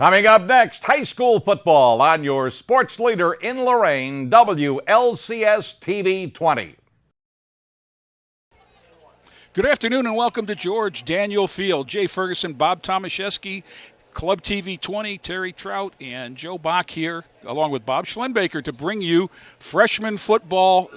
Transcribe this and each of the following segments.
Coming up next, high school football on your sports leader in Lorain, WLCS TV 20. Good afternoon and welcome to George Daniel Field. Jay Ferguson, Bob Tomaszewski, Club TV 20, Terry Trout, and Joe Bach here, along with Bob Schlenbaker, to bring you freshman football.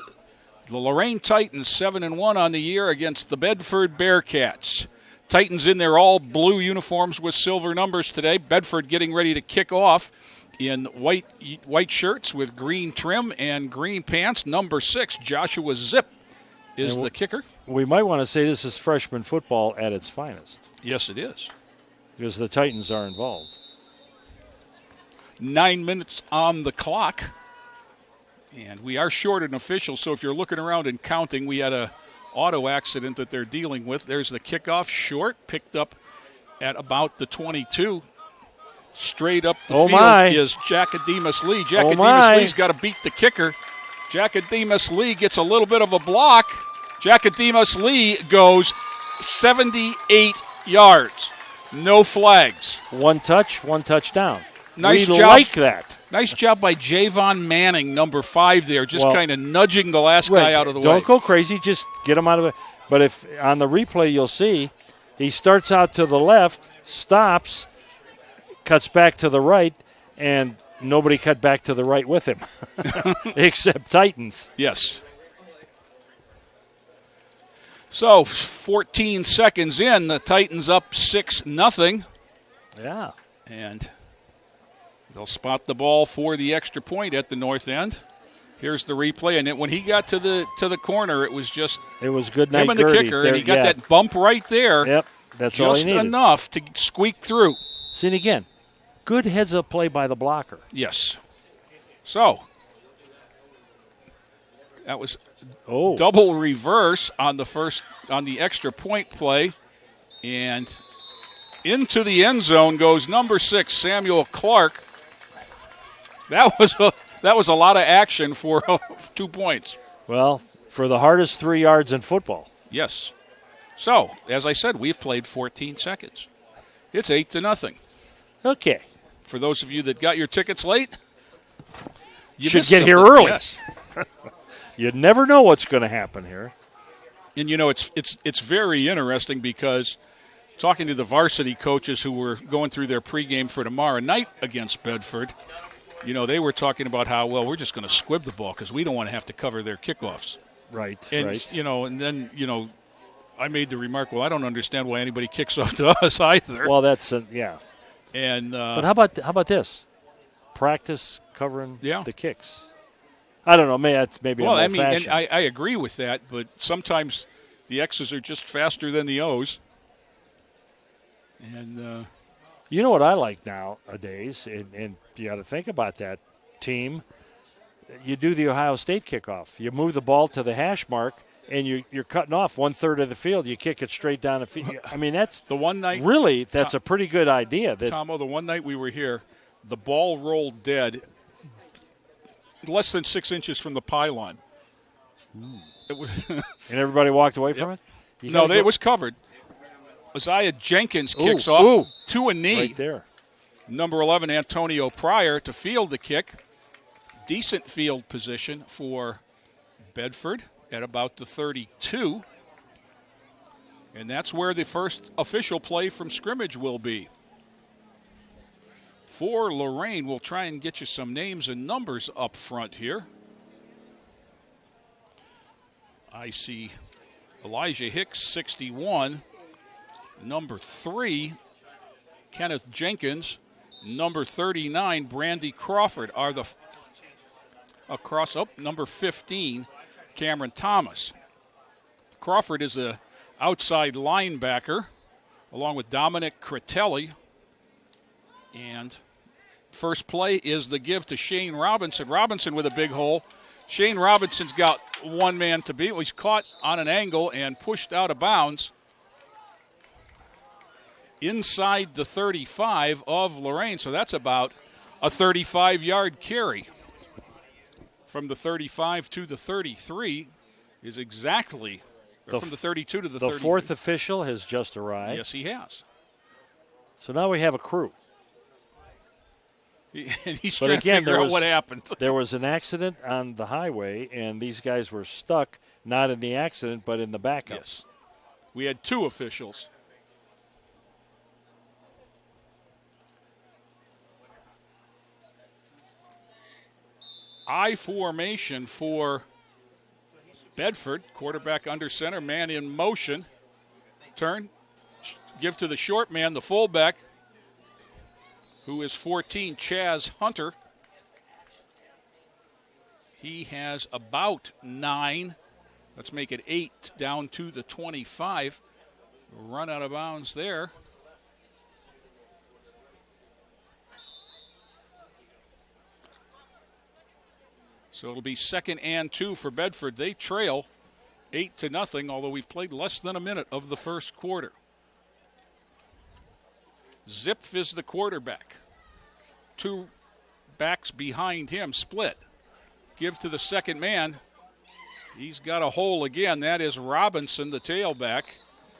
The Lorain Titans 7-1 on the year against the Bedford Bearcats. Titans in their all-blue uniforms with silver numbers today. Bedford getting ready to kick off in white shirts with green trim and green pants. Number 6, Joshua Zip, is the kicker. We might want to say this is freshman football at its finest. Yes, it is. Because the Titans are involved. 9 minutes on the clock. And we are short an official, so if you're looking around and counting, we had a auto accident that they're dealing with. There's the kickoff, short, picked up at about the 22. Straight up the field is Jackademus Lee. Jackademus Lee's got to beat the kicker. Jackademus Lee gets a little bit of a block. Jackademus Lee goes 78 yards. No flags. One touch, one touchdown. Nice we job. Like that. Nice job by Javon Manning, number 5 there, just kind of nudging the last guy out of the way. Don't go crazy, just get him out of it. But if on the replay you'll see, he starts out to the left, stops, cuts back to the right, and nobody cut back to the right with him except Titans. Yes. So 14 seconds in, the Titans up 6-0. Yeah. And they'll spot the ball for the extra point at the north end. Here's the replay, and when he got to the corner, it was good night him and the Gertie kicker, there, and he got that bump right there. Yep, that's all he needed. Just enough to squeak through. See, and again, good heads-up play by the blocker. Yes. So that was double reverse on the extra point play, and into the end zone goes number 6, Samuel Clark. That was a lot of action for 2 points. Well, for the hardest 3 yards in football. Yes. So, as I said, we've played 14 seconds. It's 8-0. Okay. For those of you that got your tickets late, you should get here early. Yes. You never know what's going to happen here. And it's very interesting because talking to the varsity coaches who were going through their pregame for tomorrow night against Bedford, they were talking about how, we're just going to squib the ball because we don't want to have to cover their kickoffs. Right, and, right. And then, I made the remark, I don't understand why anybody kicks off to us either. Well, that's, yeah. And but how about this? Practice covering the kicks. I don't know. Maybe well, I'm old-fashioned. And I agree with that, but sometimes the X's are just faster than the O's. And you know what I like nowadays, and you got to think about that team. You do the Ohio State kickoff. You move the ball to the hash mark, and you're cutting off 1/3 of the field. You kick it straight down the field. I mean, that's the one night. Really, that's a pretty good idea. Tomo, the one night we were here, the ball rolled dead, less than 6 inches from the pylon. It was and everybody walked away from it? It was covered. Isaiah Jenkins kicks off to a knee. Right there. Number 11, Antonio Pryor, to field the kick. Decent field position for Bedford at about the 32. And that's where the first official play from scrimmage will be. For Lorain, we'll try and get you some names and numbers up front here. I see Elijah Hicks, 61. Number 3, Kenneth Jenkins. Number 39, Brandy Crawford are the across. Number 15, Cameron Thomas. Crawford is a outside linebacker, along with Dominic Critelli. And first play is the give to Shane Robinson. Robinson with a big hole. Shane Robinson's got one man to beat. He's caught on an angle and pushed out of bounds inside the 35 of Lorain. So that's about a 35-yard carry. From the 35 to the 33 is exactly from the 32 to the 33. The fourth official has just arrived. Yes, he has. So now we have a crew. And he's But trying again, to figure out what happened. There was an accident on the highway, and these guys were stuck, not in the accident, but in the backup. Yes. We had 2 officials. I formation for Bedford. Quarterback under center, man in motion. Turn, give to the short man, the fullback, who is 14, Chaz Hunter. He has about 9. Let's make it 8 down to the 25. Run out of bounds there. So it'll be 2nd and 2 for Bedford. They trail 8-0, although we've played less than a minute of the first quarter. Zipf is the quarterback. 2 backs behind him split. Give to the second man. He's got a hole again. That is Robinson, the tailback,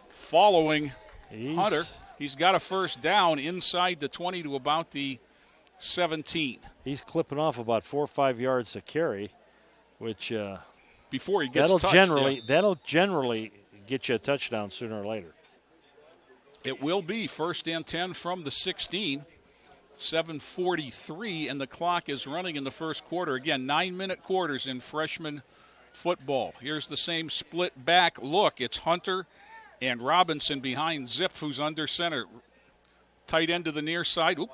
following Hunter. He's got a first down inside the 20 to about the 17. He's clipping off about 4 or 5 yards a carry, which before he gets touched, that'll generally get you a touchdown sooner or later. It will be 1st and 10 from the 16. 7:43, and the clock is running in the first quarter. Again, 9-minute quarters in freshman football. Here's the same split back look. It's Hunter and Robinson behind Zipf, who's under center. Tight end to the near side. Oop.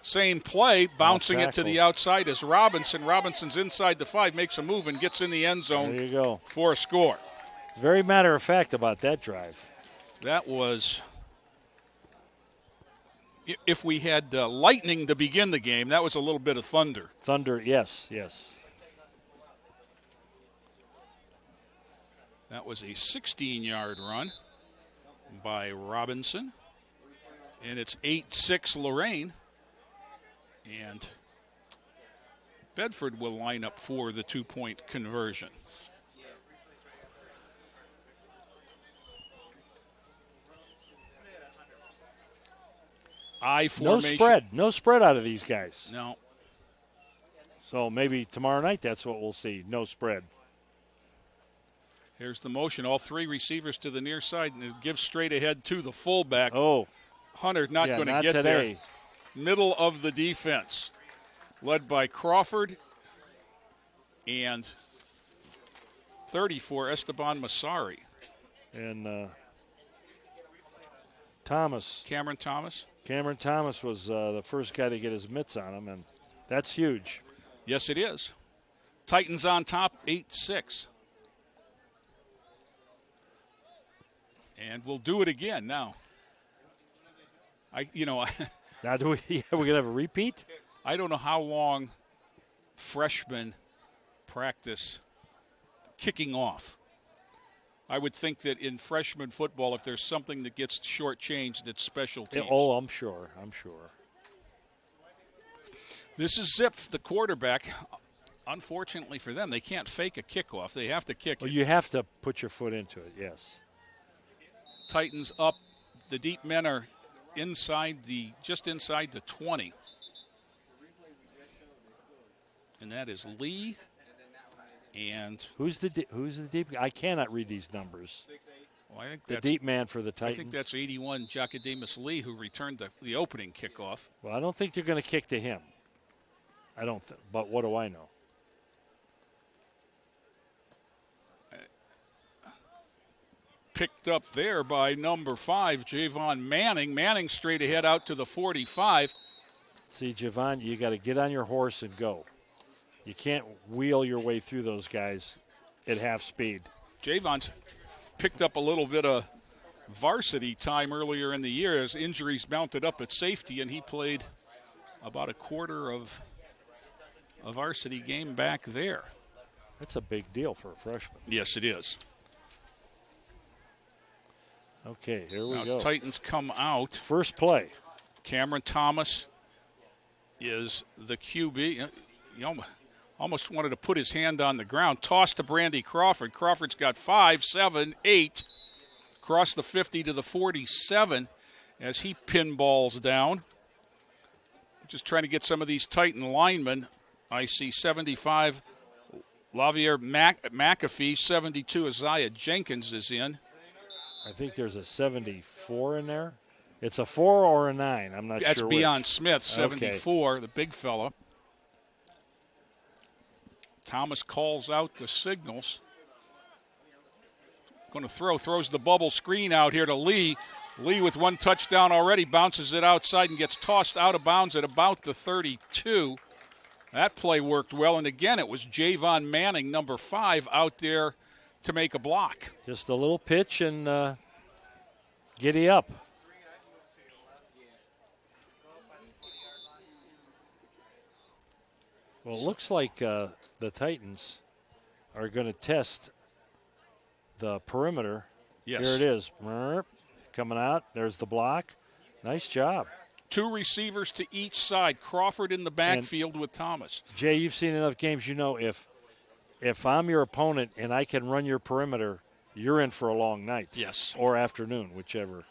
Same play, bouncing it to the outside as Robinson. Robinson's inside the 5, makes a move and gets in the end zone. There you go. For a score. Very matter of fact about that drive. That was, if we had lightning to begin the game, that was a little bit of thunder. Thunder, yes. That was a 16-yard run by Robinson. And it's 8-6 Lorain. And Bedford will line up for the 2-point conversion. I formation. No spread out of these guys. No. So maybe tomorrow night that's what we'll see. No spread. Here's the motion. All 3 receivers to the near side, and it gives straight ahead to the fullback. Oh. Hunter not going to get today. There. Middle of the defense, led by Crawford and 34, Esteban Masari. And Thomas. Cameron Thomas. Cameron Thomas was the first guy to get his mitts on him, and that's huge. Yes, it is. Titans on top, 8-6. And we'll do it again now. Now we're gonna have a repeat? I don't know how long freshmen practice kicking off. I would think that in freshman football, if there's something that gets shortchanged, it's special teams. Oh, I'm sure. This is Zipf, the quarterback. Unfortunately for them, they can't fake a kickoff. They have to kick it. You have to put your foot into it, yes. Titans up. The deep men are just inside the 20. And that is Lee. And who's the deep? I cannot read these numbers. Well, I think the deep man for the Titans. I think that's 81, Jackademus Lee, who returned the opening kickoff. Well, I don't think they're going to kick to him. I don't. But what do I know? Picked up there by number 5, Javon Manning. Manning straight ahead out to the 45. See, Javon, you got to get on your horse and go. You can't wheel your way through those guys at half speed. Javon's picked up a little bit of varsity time earlier in the year as injuries mounted up at safety, and he played about a quarter of a varsity game back there. That's a big deal for a freshman. Yes, it is. Okay, here we go. Titans come out. First play. Cameron Thomas is the QB. He almost wanted to put his hand on the ground. Toss to Brandy Crawford. Crawford's got 5, 7, 8. Across the 50 to the 47 as he pinballs down. Just trying to get some of these Titan linemen. I see 75, Lavier McAfee, 72, Isaiah Jenkins is in. I think there's a 74 in there. It's a 4 or a 9. I'm not sure. That's which. Beion Smith, 74, the big fella. Thomas calls out the signals. Going to throws the bubble screen out here to Lee. Lee with one touchdown already, bounces it outside and gets tossed out of bounds at about the 32. That play worked well, and again, it was Javon Manning, number 5, out there to make a block. Just a little pitch and giddy up. Well, it looks like the Titans are going to test the perimeter. Yes. Here it is. Coming out. There's the block. Nice job. 2 receivers to each side. Crawford in the backfield with Thomas. Jay, you've seen enough games. You know if I'm your opponent and I can run your perimeter, you're in for a long night. Yes. Or afternoon, whichever.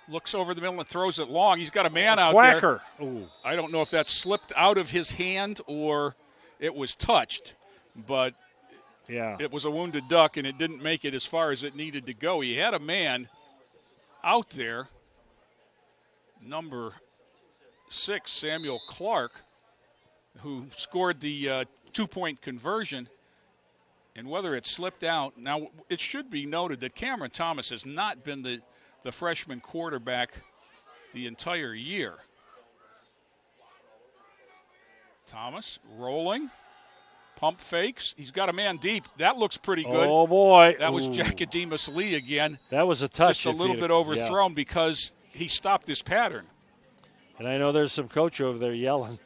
Looks over the middle and throws it long. He's got a man out Whacker. there. Ooh. I don't know if that slipped out of his hand or it was touched, but yeah, it was a wounded duck, and it didn't make it as far as it needed to go. He had a man out there, number 6, Samuel Clark, who scored the 2-point conversion. And whether it slipped out, now it should be noted that Cameron Thomas has not been the freshman quarterback the entire year. Thomas rolling, pump fakes. He's got a man deep. That looks pretty good. Oh, boy. That was Jackademus Lee again. That was a touch. Just a little bit overthrown because he stopped this pattern. And I know there's some coach over there yelling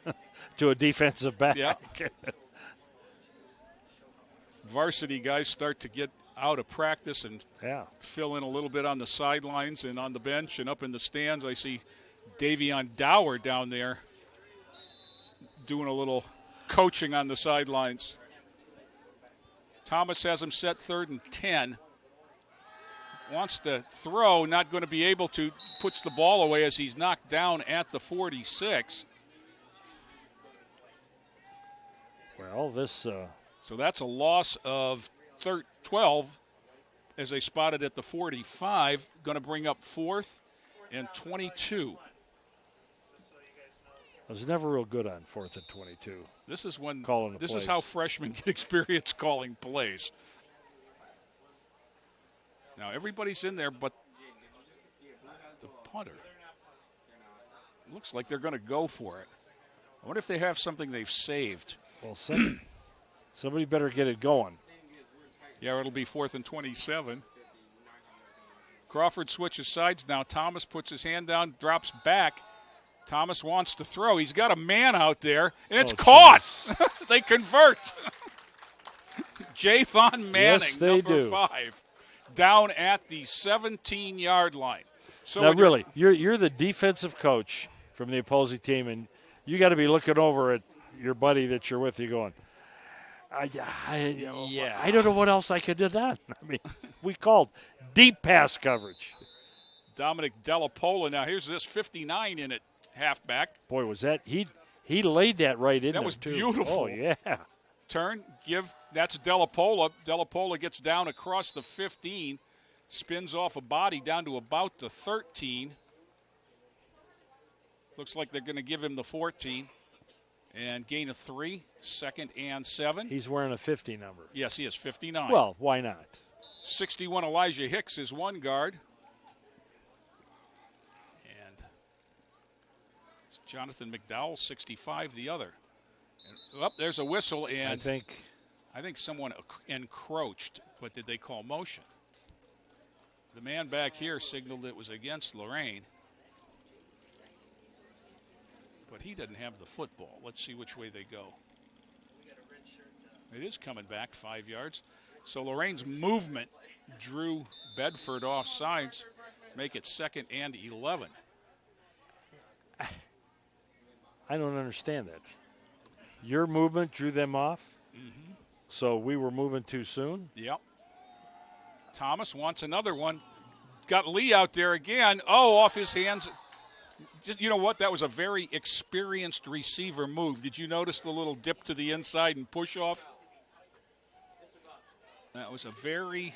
to a defensive back. Yeah. Varsity guys start to get out of practice and fill in a little bit on the sidelines and on the bench and up in the stands. I see Davion Dower down there doing a little coaching on the sidelines. Thomas has him set 3rd and 10. Wants to throw, not going to be able to, puts the ball away as he's knocked down at the 46. Well, this... So that's a loss of 12 as they spotted at the 45. Going to bring up 4th and 22. I was never real good on 4th and 22. This is when calling this plays. is how freshmen get experience calling plays. Now everybody's in there but the punter. Looks like they're going to go for it. I wonder if they have something they've saved. Well, somebody better get it going. Yeah, it'll be 4th and 27. Crawford switches sides now. Thomas puts his hand down, drops back. Thomas wants to throw. He's got a man out there, and it's caught. They convert. Javon Manning, yes, they number do. 5, down at the 17-yard line. So now, really, you're the defensive coach from the opposing team, and you got to be looking over at your buddy that you're with. You're going, I don't know what else I could have done. I mean, we called deep pass coverage. Dominic Delapola. Now, here's this 59 in it. Halfback. Boy, was that he laid that right in there. That was too. beautiful. Oh, yeah. Turn, give, that's Delapola. Delapola gets down across the 15, spins off a body down to about the 13. Looks like they're going to give him the 14 and gain a 3, 2nd and 7. He's wearing a 50 number. Yes, he is, 59. Well, why not? 61, Elijah Hicks is one guard. Jonathan McDowell, 65, the other. And, there's a whistle, and I think someone encroached, but did they call motion? The man back here signaled it was against Lorain, but he doesn't have the football. Let's see which way they go. It is coming back 5 yards. So Lorain's movement drew Bedford off sides, make it 2nd and 11. I don't understand that. Your movement drew them off, so we were moving too soon? Yep. Thomas wants another one. Got Lee out there again. Oh, off his hands. Just, you know what? That was a very experienced receiver move. Did you notice the little dip to the inside and push off? That was a very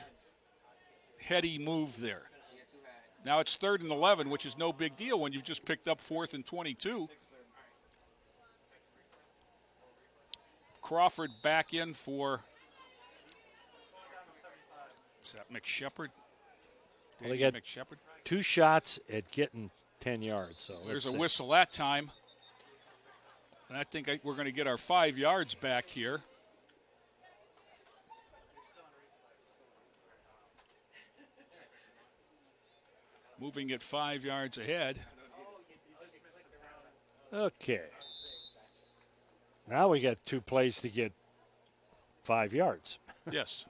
heady move there. Now it's 3rd and 11, which is no big deal when you've just picked up 4th and 22. Crawford back in for, is that McShepard? Well, they got McShepard. 2 shots at getting 10 yards. So there's a whistle that time. And I think we're going to get our 5 yards back here. Moving it 5 yards ahead. Okay. Now we got 2 plays to get 5 yards. Yes.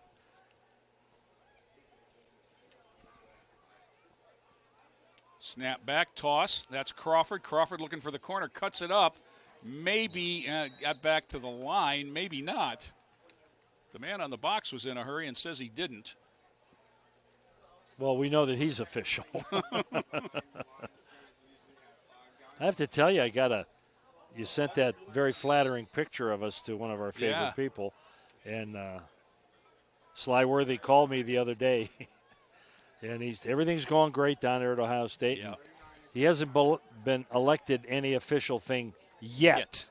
Snap back, toss. That's Crawford. Crawford looking for the corner, cuts it up. Maybe got back to the line, maybe not. The man on the box was in a hurry and says he didn't. Well, we know that he's official. I have to tell you, you sent that very flattering picture of us to one of our favorite people. And Sly Worthy called me the other day. And everything's going great down there at Ohio State. Yeah. He hasn't been elected any official thing yet.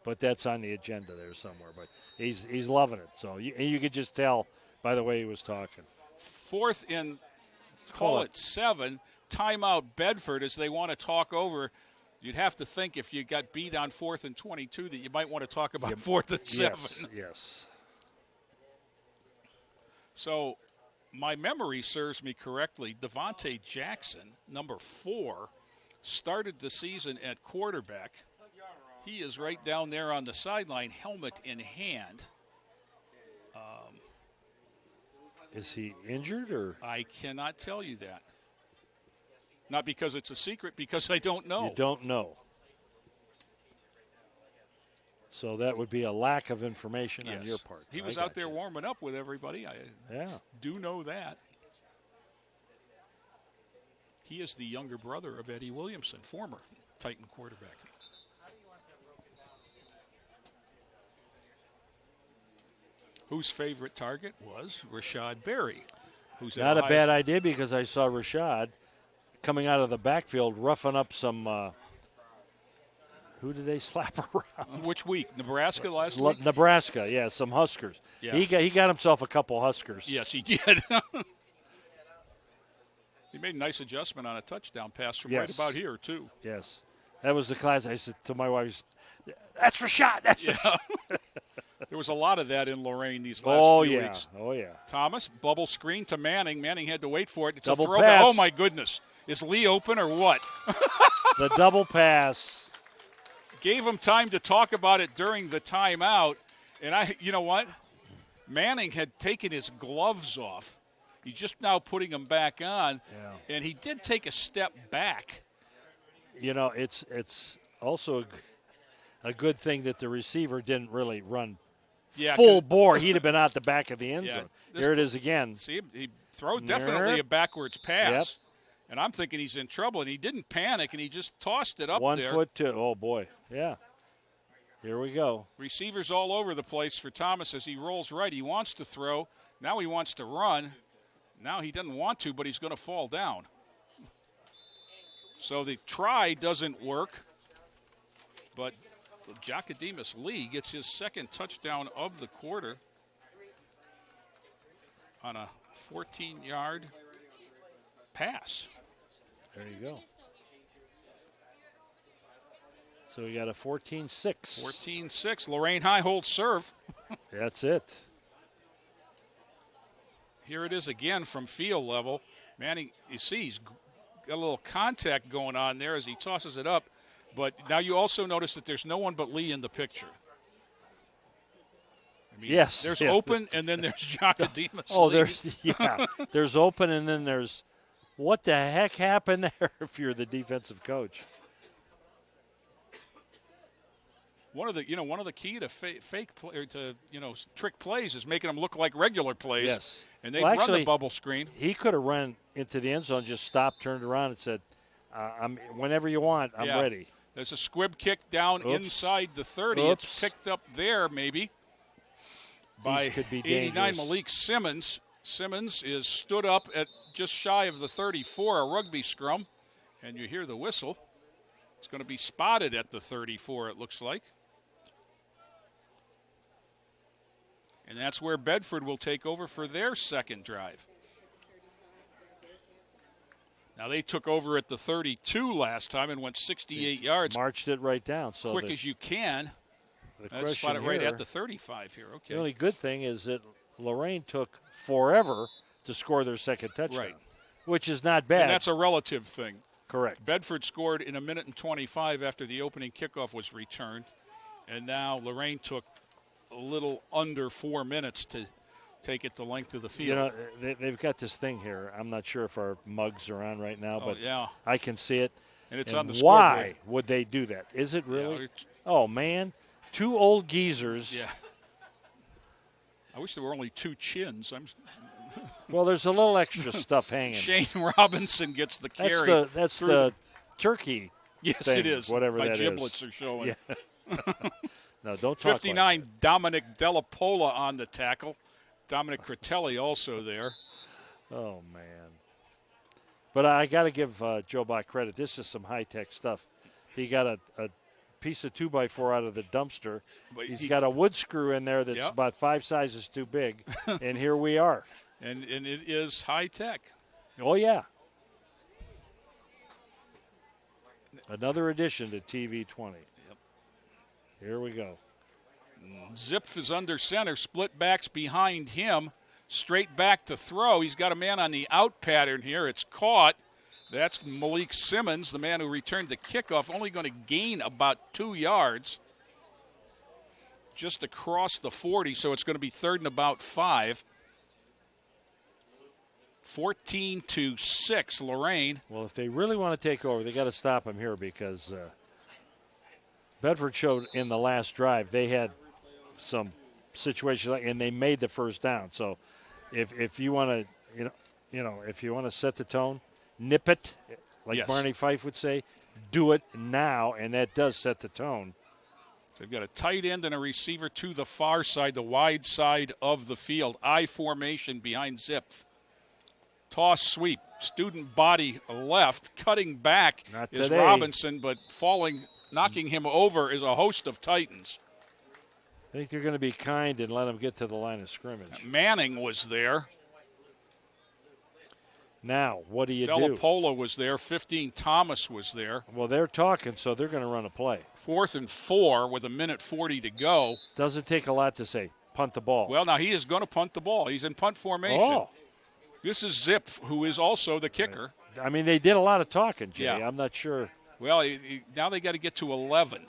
But that's on the agenda there somewhere. But he's loving it. So you could just tell by the way he was talking. 4th and call it 7. Timeout Bedford as they want to talk over. You'd have to think if you got beat on 4th and 22 that you might want to talk about 4th and 7. Yes. So my memory serves me correctly. Devontae Jackson, number 4, started the season at quarterback. He is right down there on the sideline, helmet in hand. Is he injured or? I cannot tell you that. Not because it's a secret, because I don't know. You don't know. So that would be a lack of information on your part. He was out there warming up with everybody. I do know that. He is the younger brother of Eddie Williamson, former Titan quarterback. Whose favorite target was Rashad Berry. Who's not a bad idea because I saw Rashad coming out of the backfield roughing up some who did they slap around? Which week? Nebraska last week? Nebraska, yeah, some Huskers. Yeah. He got himself a couple Huskers. Yes, he did. He made a nice adjustment on a touchdown pass from right about here, too. Yes. That was the class. I said to my wife, that's Rashad. That's Rashad. There was a lot of that in Lorain these last few weeks. Oh, yeah. Thomas, bubble screen to Manning. Manning had to wait for it. It's double a throwback. Pass. Oh, my goodness. Is Lee open or what? The double pass. Gave him time to talk about it during the timeout. And you know what? Manning had taken his gloves off. He's just now putting them back on. Yeah. And he did take a step back. You know, it's also a good thing that the receiver didn't really run full bore. He'd have been out the back of the end zone. There it is again. See, he threw definitely a backwards pass. Yep. And I'm thinking he's in trouble, and he didn't panic, and he just tossed it up 1 there. 1 foot to, oh, boy. Yeah. Here we go. Receivers all over the place for Thomas as he rolls right. He wants to throw. Now he wants to run. Now he doesn't want to, but he's going to fall down. So the try doesn't work, but Jackademus Lee gets his second touchdown of the quarter on a 14-yard pass. There you go. So we got a 14-6. 14-6. Lorain High holds serve. That's it. Here it is again from field level. Manning, you see, he's got a little contact going on there as he tosses it up. But now you also notice that there's no one but Lee in the picture. I mean, yes. There's open, and then there's Jackademus Oh, Lee. There's open, and then there's what the heck happened there if you're the defensive coach. One of the key to trick plays is making them look like regular plays. Yes. And they've run the bubble screen. He could have run into the end zone, just stopped, turned around, and said, Whenever you want, I'm ready. There's a squib kick down inside the 30. It's picked up there maybe by could be 89 dangerous. Malik Simmons. Simmons is stood up at just shy of the 34, a rugby scrum, and you hear the whistle. It's going to be spotted at the 34, it looks like. And that's where Bedford will take over for their second drive. Now, they took over at the 32 last time and went 68 yards. Marched it right down. So quick as you can. Let's spot it right at the 35 here. Okay. The only good thing is that Lorain took forever to score their second touchdown, right, which is not bad. And that's a relative thing. Correct. Bedford scored in 1:25 after the opening kickoff was returned, and now Lorain took a little under 4 minutes to take it the length of the field. You know, they've got this thing here. I'm not sure if our mugs are on right now, but I can see it. And it's and on the scoreboard. Why would they do that? Is it really? Oh, man. Two old geezers. Yeah. I wish there were only two chins. Well, there's a little extra stuff hanging. Shane Robinson gets the carry. That's the turkey. Yes, thing, it is. Whatever My that giblets is. are showing. Yeah. No, don't talk 59, like Dominic Delapola on the tackle. Dominic Critelli also there. Oh, man. But I got to give Joe Bach credit. This is some high-tech stuff. He got a piece of 2x4 out of the dumpster. But He's got a wood screw in there that's about 5 sizes too big, and here we are. And it is high-tech. Oh, yeah. Another addition to TV 20. Yep. Here we go. Zipf is under center, split backs behind him, straight back to throw. He's got a man on the out pattern here. It's caught. That's Malik Simmons, the man who returned the kickoff, only going to gain about 2 yards just across the 40, so it's going to be 3rd and about 5. 14-6, Lorain. Well, if they really want to take over, they got to stop him here because Bedford showed in the last drive they had some situations and they made the first down. So if you want to, if you want to set the tone, nip it, like Barney Fife would say, do it now, and that does set the tone. So they've got a tight end and a receiver to the far side, the wide side of the field. I formation behind Zipf. Toss sweep, student body left, cutting back is Robinson, but knocking him over is a host of Titans. I think they're going to be kind and let him get to the line of scrimmage. Manning was there. Now, what do you do? Delapola was there. 15, Thomas was there. Well, they're talking, so they're going to run a play. 4th and 4 with 1:40 to go. Doesn't take a lot to say, punt the ball. Well, now he is going to punt the ball. He's in punt formation. Oh. This is Zipf, who is also the kicker. I mean, they did a lot of talking, Jay. Yeah. I'm not sure. Well, now they got to get to 11.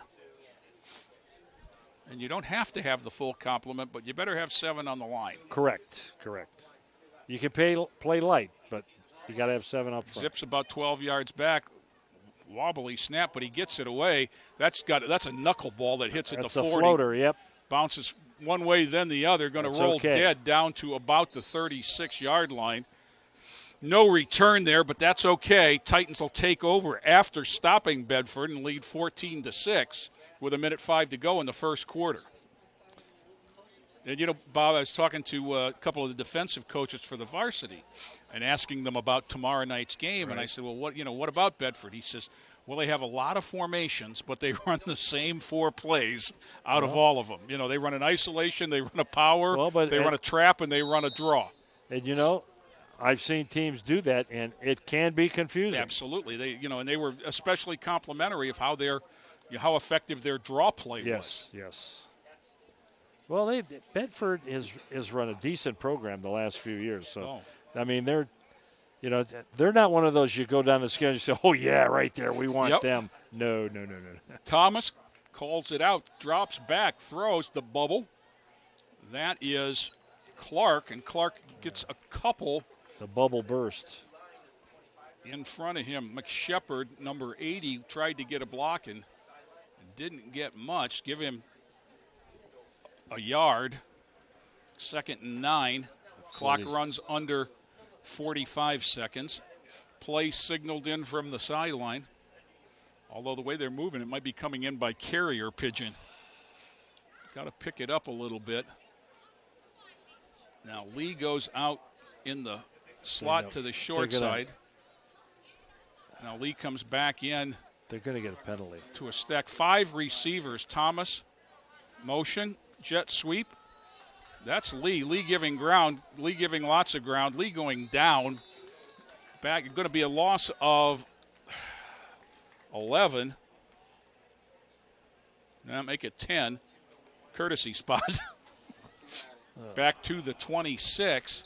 And you don't have to have the full complement, but you better have 7 on the line. Correct. You can play light, but you got to have 7 up front. Zip's about 12 yards back. Wobbly snap, but he gets it away. That's a knuckleball that hits at the 40. That's a floater, yep. Bounces one way, then the other. Going to roll dead down to about the 36-yard line. No return there, but that's okay. Titans will take over after stopping Bedford and lead 14-6 with 1:05 to go in the first quarter. And, Bob, I was talking to a couple of the defensive coaches for the varsity and asking them about tomorrow night's game. Right. And I said, well, what about Bedford? He says, well, they have a lot of formations, but they run the same 4 plays out of all of them. They run an isolation, they run a power, they run a trap, and they run a draw. And, I've seen teams do that, and it can be confusing. Absolutely. They were especially complimentary of how effective their draw play was. Yes. Well, Bedford has run a decent program the last few years. So, I mean, they're not one of those you go down the schedule and say, oh, yeah, right there, we want them. No. Thomas calls it out, drops back, throws the bubble. That is Clark, and Clark gets a couple. The bubble burst. In front of him, McShepard, number 80, tried to get a block and didn't get much. Give him a yard. 2nd and 9. Clock runs under 45 seconds. play signaled in from the sideline. Although the way they're moving, it might be coming in by carrier pigeon. Got to pick it up a little bit. Now Lee goes out in the slot to the short side. Now Lee comes back in. They're going to get a penalty. To a stack. 5 receivers. Thomas, motion, jet sweep. That's Lee. Lee giving ground. Lee giving lots of ground. Lee going down. Back. Going to be a loss of 11. Now make it 10. Courtesy spot. Back to the 26.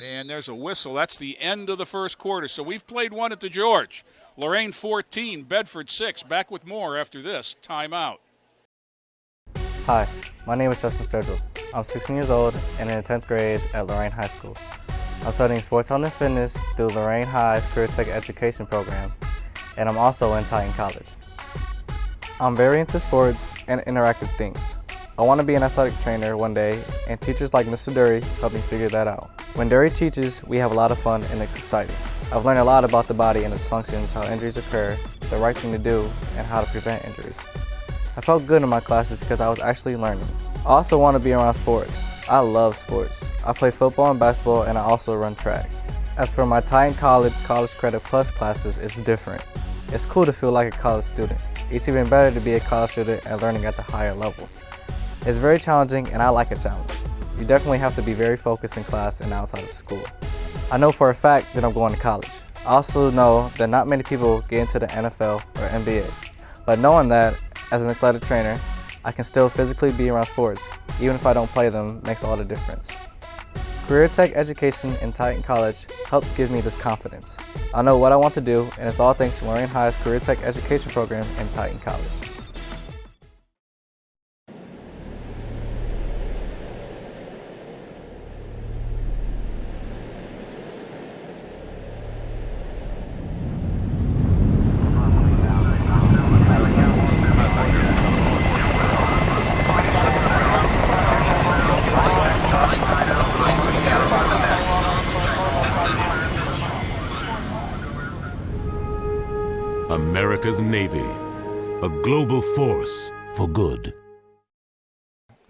And there's a whistle. That's the end of the first quarter. So we've played one at the George. Lorain 14, Bedford 6. Back with more after this timeout. Hi, my name is Justin Sturgill. I'm 16 years old and in the 10th grade at Lorain High School. I'm studying sports health and fitness through Lorain High's Career Tech Education program, and I'm also in Titan College. I'm very into sports and interactive things. I want to be an athletic trainer one day, and teachers like Mr. Dury help me figure that out. When Dury teaches, we have a lot of fun and it's exciting. I've learned a lot about the body and its functions, how injuries occur, the right thing to do, and how to prevent injuries. I felt good in my classes because I was actually learning. I also want to be around sports. I love sports. I play football and basketball, and I also run track. As for my Titan College College Credit Plus classes, it's different. It's cool to feel like a college student. It's even better to be a college student and learning at the higher level. It's very challenging, and I like a challenge. You definitely have to be very focused in class and outside of school. I know for a fact that I'm going to college. I also know that not many people get into the NFL or NBA. But knowing that, as an athletic trainer, I can still physically be around sports, even if I don't play them, makes all the difference. Career Tech Education in Titan College helped give me this confidence. I know what I want to do, and it's all thanks to Lorain High's Career Tech Education program in Titan College. America's Navy, a global force for good.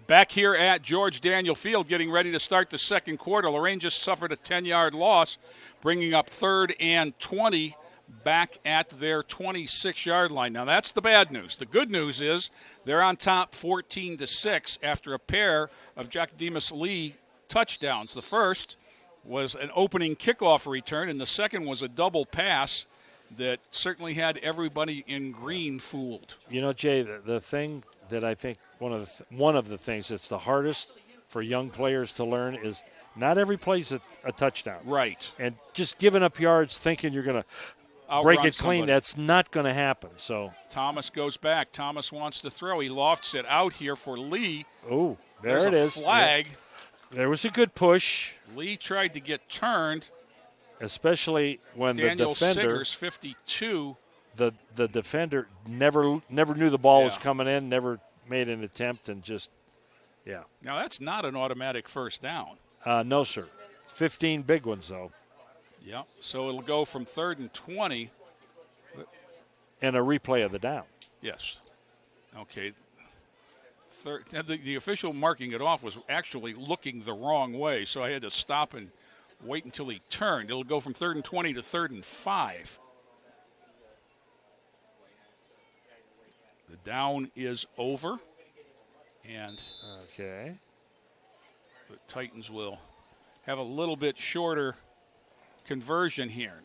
Back here at George Daniel Field, getting ready to start the second quarter. Lorain just suffered a 10-yard loss, bringing up 3rd and 20 back at their 26-yard line. Now, that's the bad news. The good news is they're on top 14-6 after a pair of Jack Demas Lee touchdowns. The first was an opening kickoff return, and the second was a double pass that certainly had everybody in green fooled. You know, Jay, the thing that I think one of the things that's the hardest for young players to learn is not every play's a touchdown. Right. And just giving up yards thinking you're going to break it clean, that's not going to happen. So Thomas goes back. Thomas wants to throw. He lofts it out here for Lee. Oh, There's it is. Flag. Yeah. There was a good push. Lee tried to get turned. Especially when Daniel the defender, Siggers, 52. The defender never knew the ball was coming in, never made an attempt, and just, yeah. Now, that's not an automatic first down. No, sir. 15 big ones, though. Yeah, so it'll go from 3rd and 20. And a replay of the down. Yes. Okay. The official marking it off was actually looking the wrong way, so I had to stop and wait until he turned. It'll go from 3rd and 20 to 3rd and 5. The down is over. And okay, the Titans will have a little bit shorter conversion here.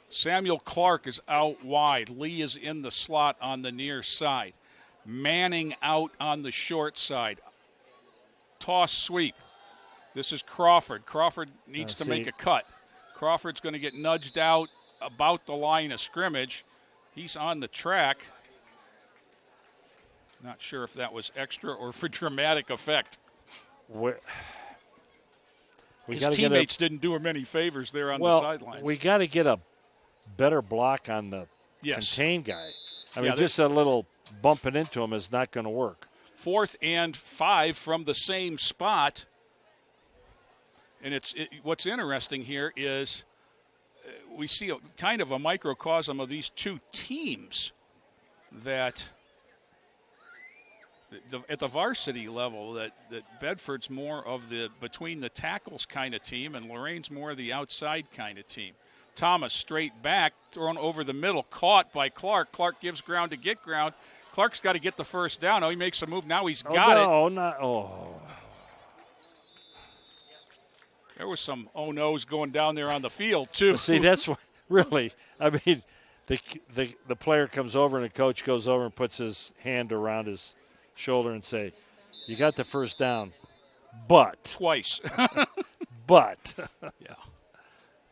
Samuel Clark is out wide. Lee is in the slot on the near side. Manning out on the short side. Toss sweep. This is Crawford. Crawford needs to make a cut. Crawford's going to get nudged out about the line of scrimmage. He's on the track. Not sure if that was extra or for dramatic effect. His teammates didn't do him any favors there on the sidelines. We got to get a better block on the contain guy. I mean, just a little bumping into him is not going to work. 4th and 5 from the same spot. And what's interesting here is we see kind of a microcosm of these two teams that at the varsity level that Bedford's more of the between the tackles kind of team and Lorain's more of the outside kind of team. Thomas straight back, thrown over the middle, caught by Clark. Clark gives ground to get ground. Clark's got to get the first down. Oh, he makes a move. Now he's got it. Oh, not. Oh. There was some oh-no's going down there on the field, too. See, that's what, really, I mean, the player comes over and the coach goes over and puts his hand around his shoulder and say, you got the first down, but. Twice. But. Yeah.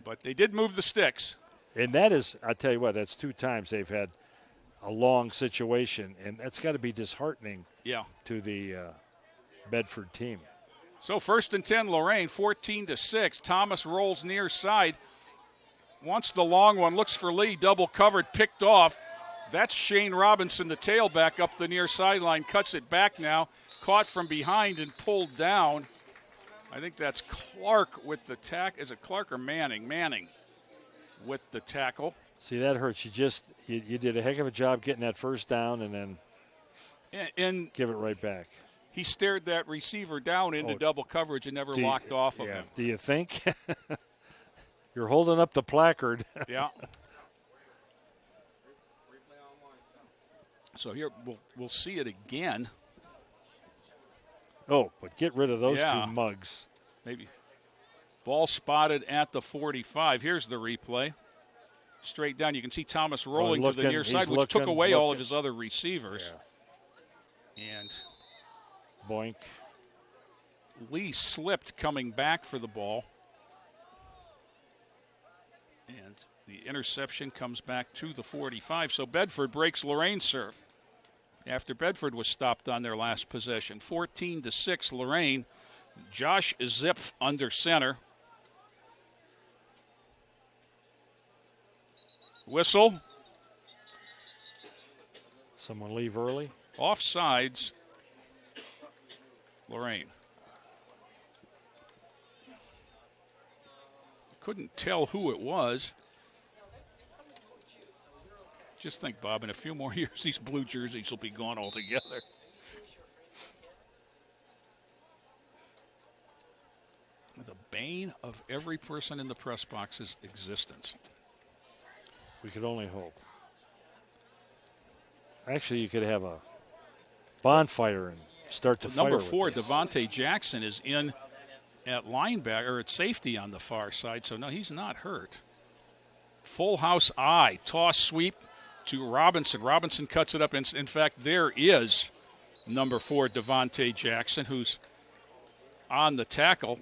But they did move the sticks. And that is, I tell you what, that's 2 times they've had a long situation, and that's got to be disheartening to the Bedford team. So 1st and 10, Lorain, 14-6. Thomas rolls near side. Wants the long one, looks for Lee, double covered, picked off. That's Shane Robinson, the tailback, up the near sideline, cuts it back now. Caught from behind and pulled down. I think that's Clark with the tackle. Is it Clark or Manning? Manning with the tackle. See, that hurts. You did a heck of a job getting that first down and then give it right back. He stared that receiver down into double coverage and never locked off of him. Do you think? You're holding up the placard. Yeah. So here we'll see it again. Oh, but get rid of those 2 mugs. Maybe. Ball spotted at the 45. Here's the replay. Straight down. You can see Thomas rolling to the near side, which took away all of his other receivers. Yeah. And boink. Lee slipped coming back for the ball. And the interception comes back to the 45. So Bedford breaks Lorain's serve after Bedford was stopped on their last possession. 14-6, Lorain. Josh Zipf under center. Whistle. Someone leave early. Offsides. Lorain. Couldn't tell who it was. Just think, Bob, in a few more years, these blue jerseys will be gone altogether. The bane of every person in the press box's existence. We could only hope. Actually, you could have a bonfire and start to fire. Number 4, Devontae Jackson, is in at linebacker or at safety on the far side, so no, he's not hurt. Full house eye, toss sweep to Robinson. Robinson cuts it up. In fact, there is number 4, Devontae Jackson, who's on the tackle,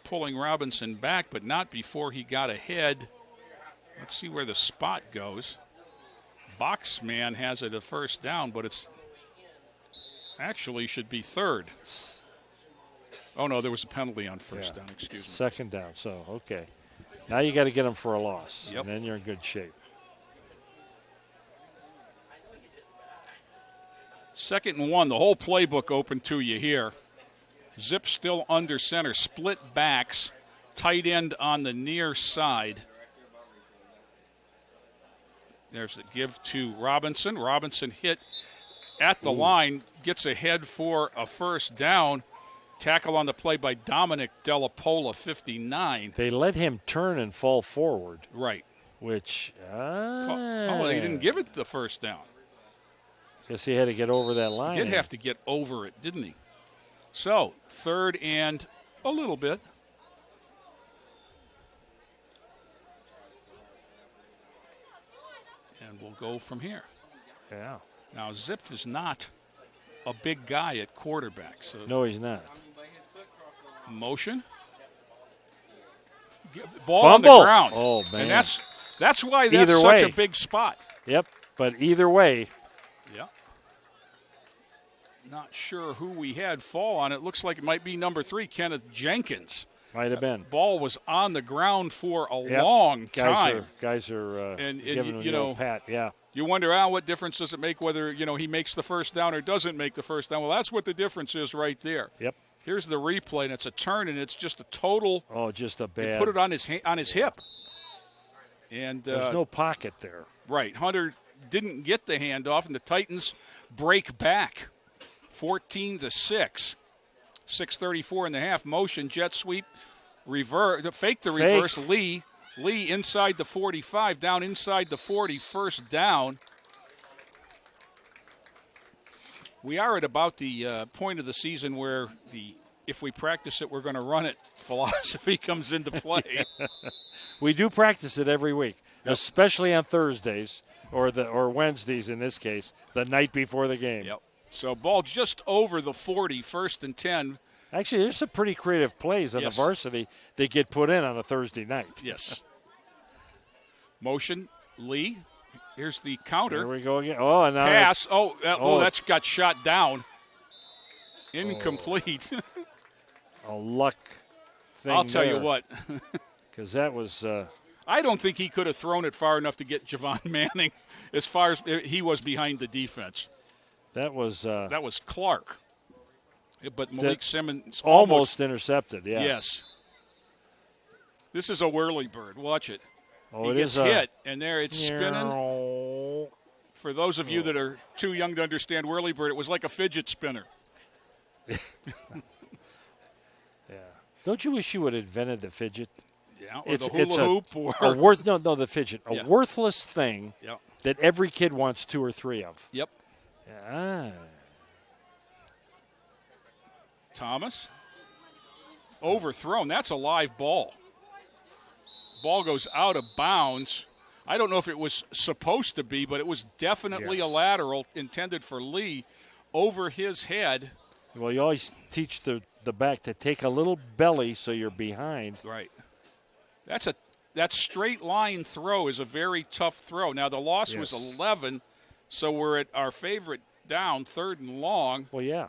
pulling Robinson back, but not before he got ahead. Let's see where the spot goes. Boxman has it a first down, but it's actually should be 3rd. Oh, no, there was a penalty on first down, excuse me. 2nd down, so, okay. Now you got to get them for a loss, and then you're in good shape. 2nd and 1, the whole playbook open to you here. Zip still under center, split backs, tight end on the near side. There's the give to Robinson. Robinson hit at the line, gets ahead for a first down. Tackle on the play by Dominic Delapola, 59. They let him turn and fall forward. Right. Which, they didn't give it the first down. Guess he had to get over that line. He did have to get over it, didn't he? So, 3rd and a little bit. And we'll go from here. Yeah. Now, Zip is not a big guy at quarterback. So no, he's not. Motion. Ball Fumble. On the ground. Oh, man. And that's why that's either such way. a big spot. Yep, but either way. Yep. Not sure who we had fall on it. Looks like it might be number 3, Kenneth Jenkins. Might have been. Ball was on the ground for a long time. Guys are giving him a pat, yeah. You wonder, what difference does it make whether, he makes the first down or doesn't make the first down? Well, that's what the difference is right there. Yep. Here's the replay, and it's a turn, and it's just a total. Oh, just a bad. He put it on his hip. And there's no pocket there. Right. Hunter didn't get the handoff, and the Titans break back 14-6. 6:34 in the half. Motion, jet sweep, fake the reverse. Lee inside the 45, down inside the 40, first down. We are at about the point of the season where if we practice it, we're going to run it philosophy comes into play. We do practice it every week, especially on Thursdays or Wednesdays in this case, the night before the game. Yep. So ball just over the 40, 1st and 10. Actually, there's some pretty creative plays on the varsity that get put in on a Thursday night. Yes. Motion, Lee. Here's the counter. Here we go again. Oh, and now pass. That's got shot down. Incomplete. A luck thing. I'll tell you what. Because that was. I don't think he could have thrown it far enough to get Javon Manning as far as he was behind the defense. That was Clark. But Malik Simmons almost intercepted, yeah. Yes. This is a whirlybird. Watch it. Oh, he gets hit, and there it's spinning. For those of you that are too young to understand whirlybird, it was like a fidget spinner. Yeah. Don't you wish you would have invented the fidget? Yeah, or the hula hoop. The fidget. A worthless thing that every kid wants 2 or 3 of. Yep. Yeah. Thomas. Overthrown. That's a live ball. Ball goes out of bounds. I don't know if it was supposed to be, but it was definitely a lateral intended for Lee over his head. Well, you always teach the back to take a little belly so you're behind. Right. That straight line throw is a very tough throw. Now, the loss was 11, so we're at our favorite down, 3rd and long. Well, yeah.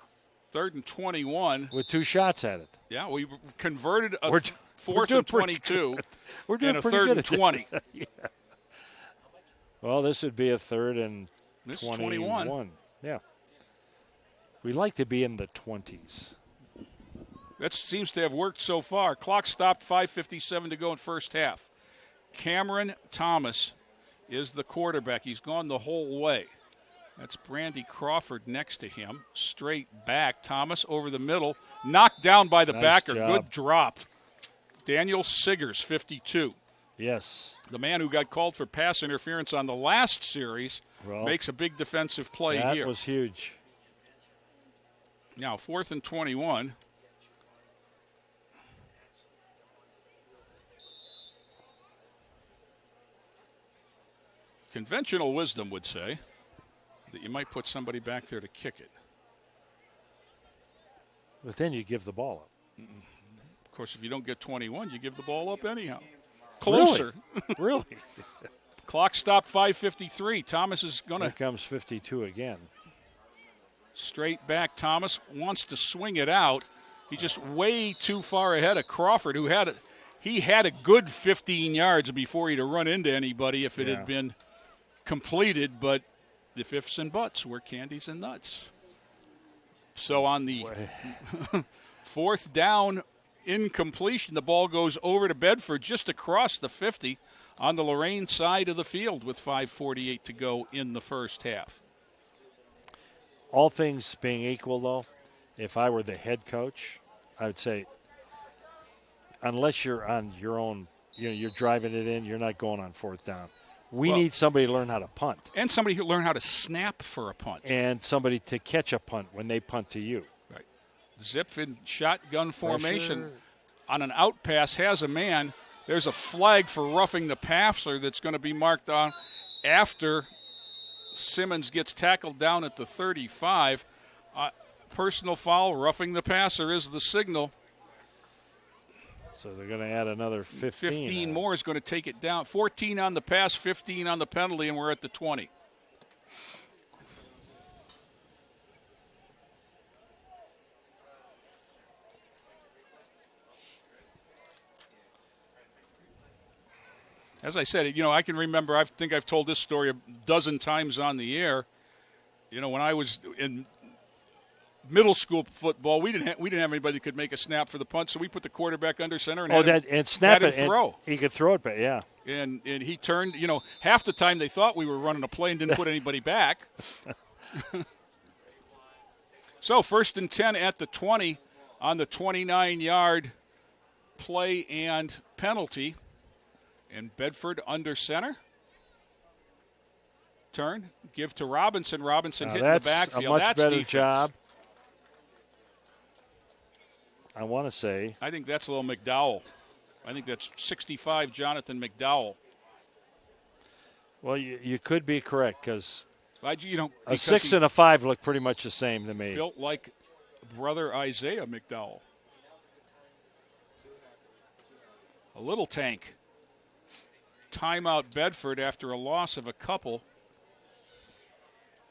3rd and 21. With 2 shots at it. Yeah, we converted a 4th and 22 we're doing and a pretty 3rd good and 20. Yeah. Well, this would be a 3rd and 21. Yeah. We like to be in the 20s. That seems to have worked so far. Clock stopped, 5:57 to go in first half. Cameron Thomas is the quarterback. He's gone the whole way. That's Brandy Crawford next to him. Straight back. Thomas over the middle. Knocked down by the backer. Job. Good drop. Daniel Siggers, 52. Yes. The man who got called for pass interference on the last series makes a big defensive play here. That was huge. Now, 4th and 21. Conventional wisdom would say that you might put somebody back there to kick it. But then you give the ball up. Of course, if you don't get 21, you give the ball up anyhow. Closer. Really? Clock stopped, 5:53. Thomas is going to. Here comes 52 again. Straight back. Thomas wants to swing it out. He's just way too far ahead of Crawford, who had a good 15 yards before he'd have run into anybody if it had been completed, but the ifs and buts were candies and nuts. So on the 4th down incompletion, the ball goes over to Bedford just across the 50 on the Lorain side of the field with 5:48 to go in the first half. All things being equal, though, if I were the head coach, I would say, unless you're on your own, you're driving it in, you're not going on 4th down. We need somebody to learn how to punt. And somebody who learn how to snap for a punt. And somebody to catch a punt when they punt to you. Right. Zip in shotgun formation on an out pass, has a man. There's a flag for roughing the passer that's going to be marked on after Simmons gets tackled down at the 35. Personal foul, roughing the passer is the signal. So they're going to add another 15. 15 more is going to take it down. 14 on the pass, 15 on the penalty, and we're at the 20. As I said, I can remember, I think I've told this story a dozen times on the air. When I was in middle school football, we didn't have anybody that could make a snap for the punt, so we put the quarterback under center and snap had him it throw. He could throw it, but yeah. And he turned, half the time they thought we were running a play and didn't put anybody back. So 1st and 10 at the 20 on the 29-yard play and penalty. And Bedford under center. Turn, give to Robinson. Robinson hit in the backfield. That's a much better defense. job. I want to say. I think that's a little McDowell. I think that's 65 Jonathan McDowell. Well, you could be correct because a 6 and a 5 look pretty much the same to me. Built like brother Isaiah McDowell. A little tank. Timeout Bedford after a loss of a couple.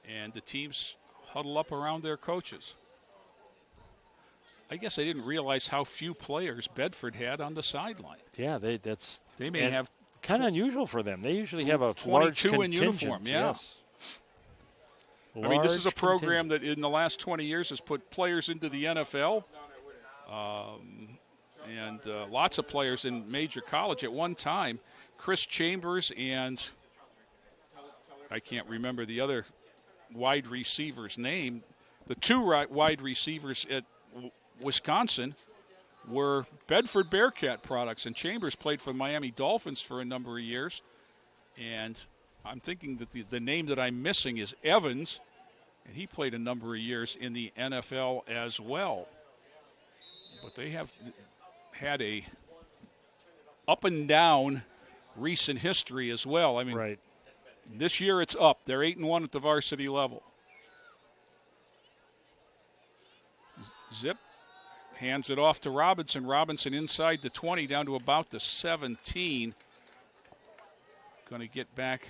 And the teams huddle up around their coaches. I guess I didn't realize how few players Bedford had on the sideline. Yeah, they may have kind of unusual for them. They usually have a 22 large in contingent. Uniform. Yeah. Yes. I mean, this is a program that in the last 20 years has put players into the NFL, and lots of players in major college. At one time, Chris Chambers and I can't remember the other wide receiver's name. The two wide receivers at Wisconsin were Bedford Bearcat products, and Chambers played for the Miami Dolphins for a number of years. And I'm thinking that the name that I'm missing is Evans, and he played a number of years in the NFL as well. But they have had a up and down recent history as well. I mean, right. This year it's up. They're 8-1 at the varsity level. Zip hands it off to Robinson. Robinson inside the 20 down to about the 17. Going to get back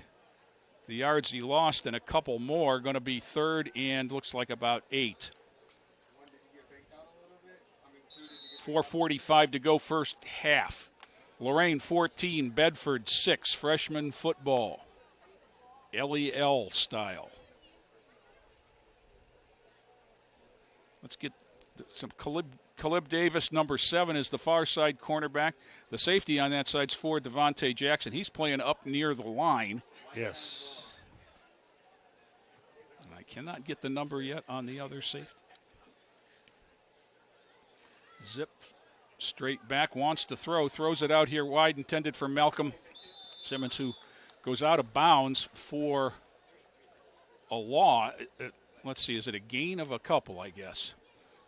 the yards he lost and a couple more. Going to be 3rd and looks like about 8. 4:45 to go first half. Lorain 14, Bedford 6, freshman football. LEL style. Let's get some Caleb Davis, number 7, is the far side cornerback. The safety on that side's for Devontae Jackson. He's playing up near the line. Yes. And I cannot get the number yet on the other safety. Zip straight back, wants to throws it out here wide, intended for Malcolm Simmons, who goes out of bounds for a law. Let's see, is it a gain of a couple, I guess?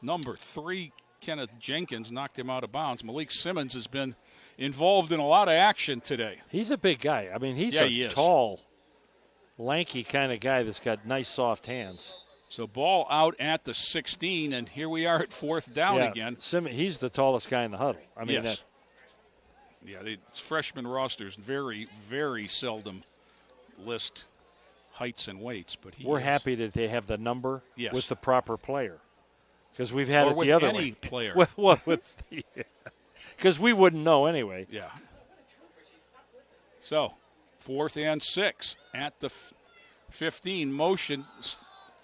Number 3, Kenneth Jenkins, knocked him out of bounds. Malik Simmons has been involved in a lot of action today. He's a big guy. I mean, he is. Tall, lanky kind of guy that's got nice, soft hands. So ball out at the 16, and here we are at 4th down again. He's the tallest guy in the huddle. I mean, yes. Freshman rosters very, very seldom list heights and weights, but we're happy that they have the number with the proper player, because we've had or it with the other any way. Player. Because we wouldn't know anyway. Yeah. So 4th and 6 at the 15. Motion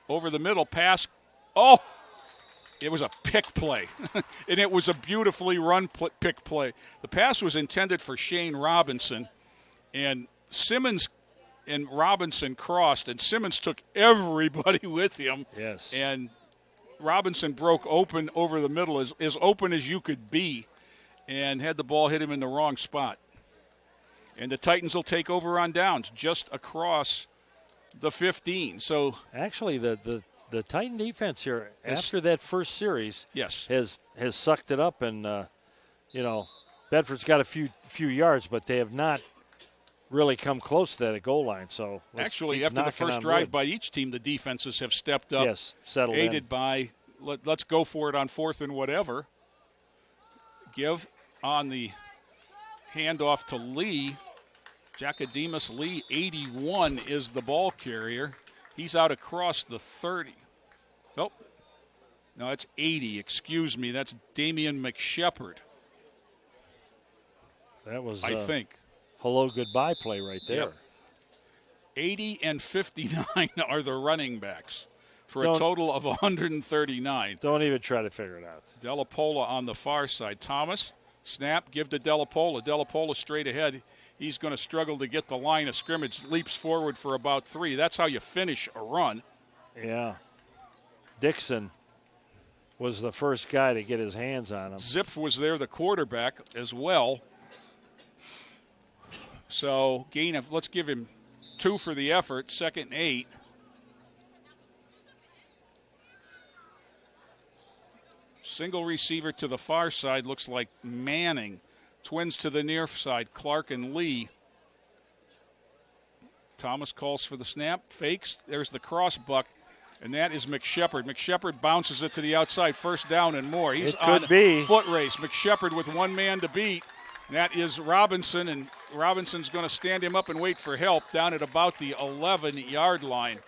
over the middle, pass. Oh, it was a pick play, and it was a beautifully run pick play. The pass was intended for Shane Robinson, and Simmons and Robinson crossed, and Simmons took everybody with him. Yes. And Robinson broke open over the middle, as open as you could be, and had the ball hit him in the wrong spot. And the Titans will take over on downs just across the 15. So actually, the Titan defense here after that first series, has sucked it up, and Bedford's got a few yards, but they have not really come close to that goal line. So actually, after the first drive by each team, the defenses have stepped up. Yes, settled aided in. by let's go for it on 4th and whatever. Give on the handoff to Lee. Jacodemus Lee, 81, is the ball carrier. He's out across the 30. Oh, no, it's 80. Excuse me. That's Damian McShepard. That was, I think, hello, goodbye play right there. Yep. 80 and 59 are the running backs for a total of 139. Don't even try to figure it out. Delapola on the far side. Thomas, snap, give to Delapola. Delapola straight ahead. he's going to struggle to get the line of scrimmage, leaps forward for about 3. That's how you finish a run. Yeah. Dixon was the first guy to get his hands on him. Zipf was there, the quarterback, as well. So gain of, let's give him 2 for the effort, 2nd and 8. Single receiver to the far side looks like Manning. Twins to the near side, Clark and Lee. Thomas calls for the snap, fakes. There's the cross buck, and that is McShepard. McShepard bounces it to the outside, 1st down and more. He's on foot race. McShepard with 1 man to beat. That is Robinson, and Robinson's going to stand him up and wait for help down at about the 11-yard line.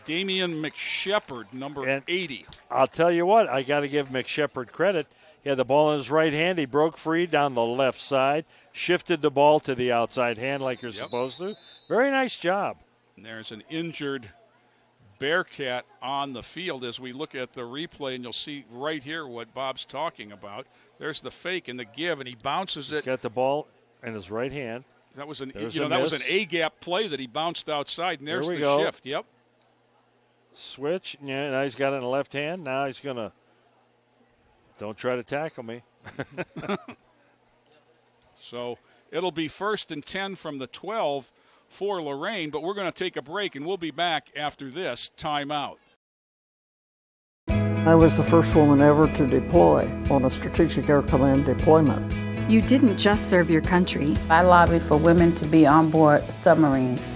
Damian McShepard, number 80. I'll tell you what, I got to give McShepard credit. He had the ball in his right hand. He broke free down the left side, shifted the ball to the outside hand like you're supposed to. Very nice job. And there's an injured Bearcat on the field as we look at the replay, and you'll see right here what Bob's talking about. There's the fake and the give, and he bounces it. He's got the ball in his right hand. That was an A-gap play that he bounced outside, and there's the shift. Yep. Switch. Yeah, now he's got it in the left hand. Now he's going to – don't try to tackle me. So it'll be 1st and 10 from the 12 for Lorain, but we're going to take a break, and we'll be back after this timeout. I was the first woman ever to deploy on a Strategic Air Command deployment. You didn't just serve your country. I lobbied for women to be on board submarines.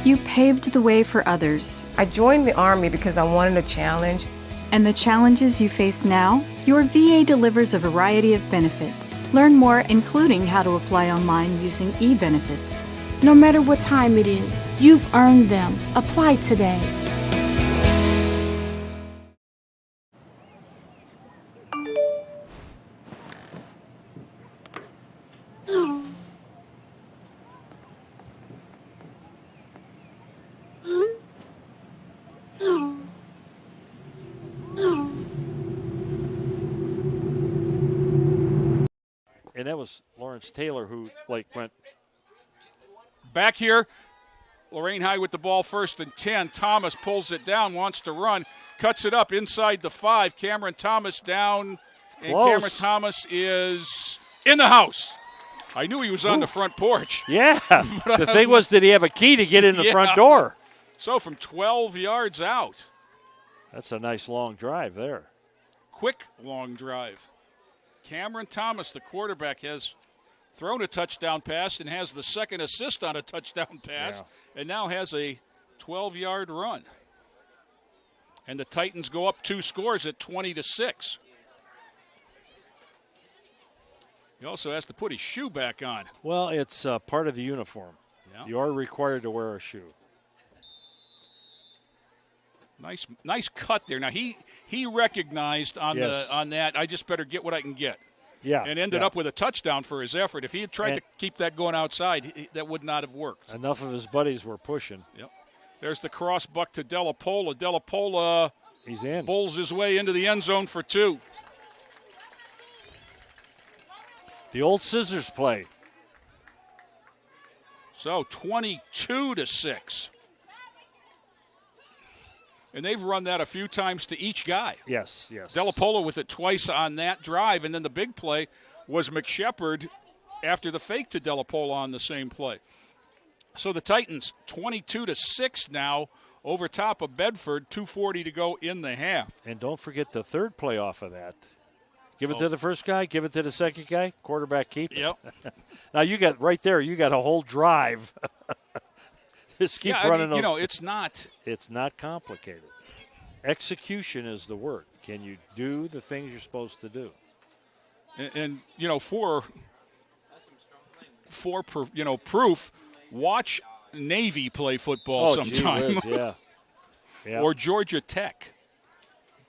You paved the way for others. I joined the Army because I wanted a challenge. And the challenges you face now? Your VA delivers a variety of benefits. Learn more, including how to apply online using e-benefits. No matter what time it is, you've earned them. Apply today. And that was Lawrence Taylor who, went. Back here, Lorain High with the ball, 1st and 10. Thomas pulls it down, wants to run, cuts it up inside the 5. Cameron Thomas down, and Close. Cameron Thomas is in the house. I knew he was on the front porch. Yeah. The thing was, did he have a key to get in the front door? So from 12 yards out. That's a nice long drive there. Quick long drive. Cameron Thomas, the quarterback, has thrown a touchdown pass and has the 2nd assist on a touchdown pass, and now has a 12-yard run. And the Titans go up 2 scores at 20-6. He also has to put his shoe back on. Well, it's part of the uniform. Yeah. You are required to wear a shoe. Nice cut there. Now he recognized on that. I just better get what I can get. Yeah, and ended up with a touchdown for his effort. If he had tried to keep that going outside, that would not have worked. Enough of his buddies were pushing. Yep. There's the cross buck to Delapola. Delapola, he's in. Bowls his way into the end zone for 2. The old scissors play. So 22-6. And they've run that a few times to each guy. Yes. Delapola with it twice on that drive, and then the big play was McShepard after the fake to Delapola on the same play. So the Titans 22-6 now over top of Bedford, 2:40 to go in the half. And don't forget the third play off of that. Give it to the first guy, give it to the second guy, quarterback keep it. Yep. Now you got a whole drive. Just keep running those. It's not complicated. Execution is the word. Can you do the things you're supposed to do? And for proof, watch Navy play football sometime. Gee whiz, yeah. Or Georgia Tech.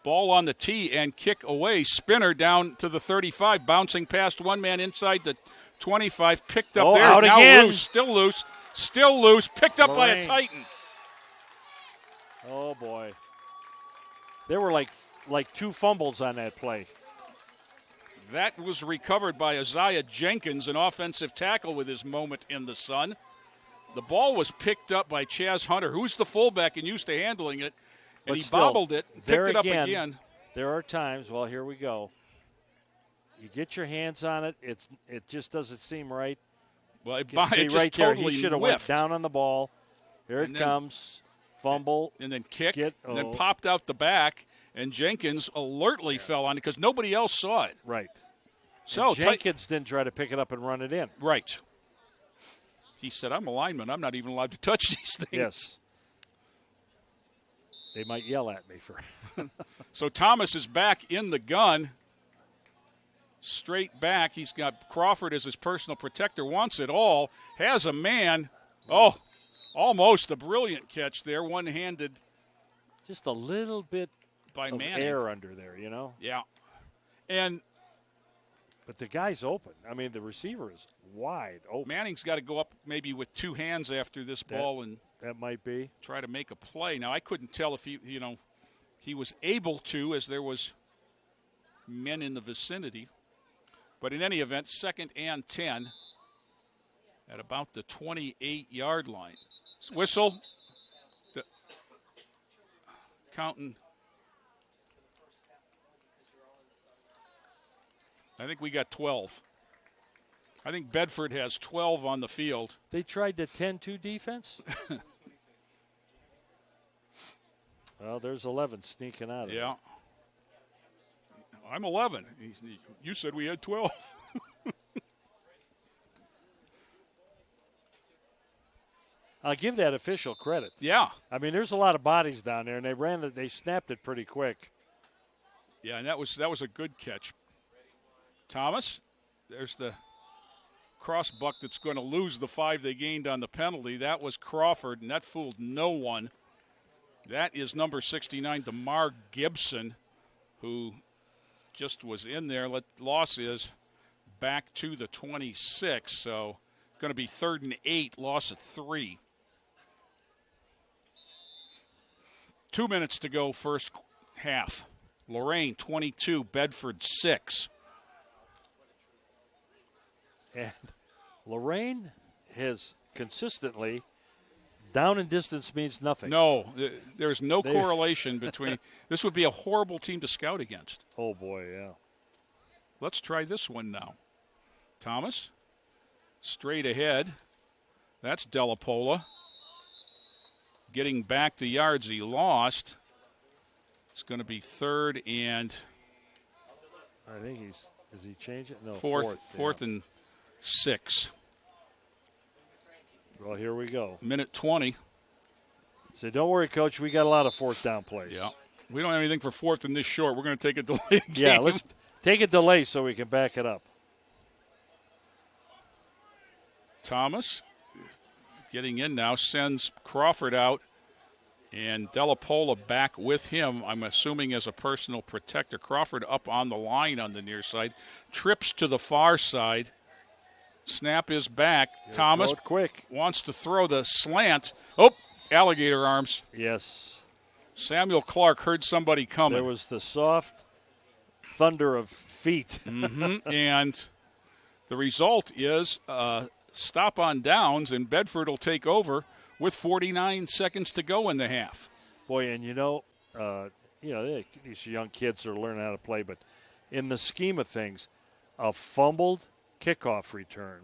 Ball on the tee and kick away. Spinner down to the 35, bouncing past one man inside the 25. Picked up there. Out now again. Loose. Still loose. Picked up by a Titan. Oh, boy. There were like 2 fumbles on that play. That was recovered by Isaiah Jenkins, an offensive tackle with his moment in the sun. The ball was picked up by Chaz Hunter, who's the fullback and used to handling it, and he bobbled it, picked it up again. There are times, well, here we go. You get your hands on it, it just doesn't seem right. Well, it right just there, totally he should have went down on the ball. Here it comes, fumble. And then kick, and then popped out the back, and Jenkins alertly fell on it because nobody else saw it. Right. So Jenkins didn't try to pick it up and run it in. Right. He said, I'm a lineman. I'm not even allowed to touch these things. Yes. They might yell at me for So Thomas is back in the gun. Straight back. He's got Crawford as his personal protector. Wants it all. Has a man. Oh, almost a brilliant catch there. One-handed. Just a little bit by of Manning. air under there, you know? Yeah. But the guy's open. I mean, the receiver is wide open. Manning's got to go up maybe with two hands after this ball and that might be try to make a play. Now I couldn't tell if he was able to, as there was men in the vicinity. But in any event, 2nd and 10 at about the 28-yard line. Whistle. Counting. I think we got 12. I think Bedford has 12 on the field. They tried the 10-2 defense? Well, there's 11 sneaking out of it. Yeah. I'm 11. You said we had 12. I'll give that official credit. Yeah. I mean, there's a lot of bodies down there, and they snapped it pretty quick. Yeah, and that was a good catch. Thomas, there's the cross buck that's going to lose the 5 they gained on the penalty. That was Crawford, and that fooled no one. That is number 69, DeMar Gibson, who just was in there. Loss is back to the 26, so going to be 3rd and 8, loss of 3. 2 minutes to go, first half. Lorain 22, Bedford 6. And Lorain has consistently, down and distance means nothing. No, there's no correlation between. This would be a horrible team to scout against. Oh, boy, yeah. Let's try this one now. Thomas, straight ahead. That's Delapola. Getting back the yards he lost. It's going to be 3rd and. I think is he changing? No, fourth and 6. Well, here we go. Minute 20. So don't worry, Coach. We got a lot of 4th down plays. Yeah. We don't have anything for 4th and this short. We're going to take a delay game. Yeah, let's take a delay so we can back it up. Thomas getting in now, sends Crawford out, and Delapola back with him, I'm assuming as a personal protector. Crawford up on the line on the near side, trips to the far side. Snap is back. Thomas quick wants to throw the slant. Oh, alligator arms. Yes. Samuel Clark heard somebody coming. There was the soft thunder of feet. And the result is stop on downs, and Bedford will take over with 49 seconds to go in the half. Boy, and these young kids are learning how to play, but in the scheme of things, a fumbled kickoff return,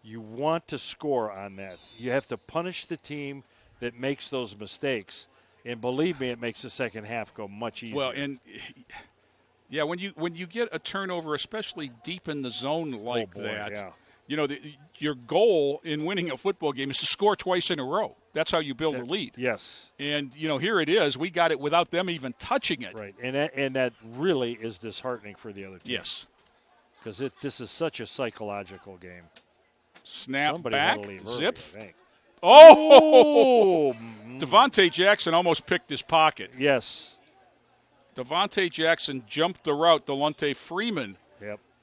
you want to score on that. You have to punish the team that makes those mistakes, and believe me, it makes the second half go much easier. Well, and yeah, when you get a turnover, especially deep in the zone like that. Yeah. Your goal in winning a football game is to score twice in a row. That's how you build a lead. Yes. And, here it is. We got it without them even touching it. Right. And that really is disheartening for the other team. Yes. Because this is such a psychological game. Snap Somebody back. had to leave Zip. Early, oh! Devontae Jackson almost picked his pocket. Yes. Devontae Jackson jumped the route Delonte Freeman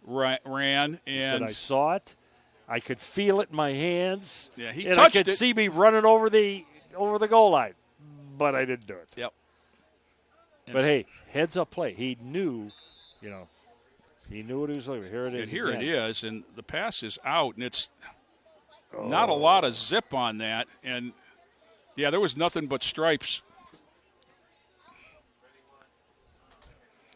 ran. And he said, I saw it. I could feel it in my hands. Yeah, he and touched I could it. see me running over the goal line, but I didn't do it. Yep. But hey, heads up play. He knew, He knew what he was looking for. Here it is. And here again. it is, and the pass is out, and it's not a lot of zip on that. And, yeah, there was nothing but stripes.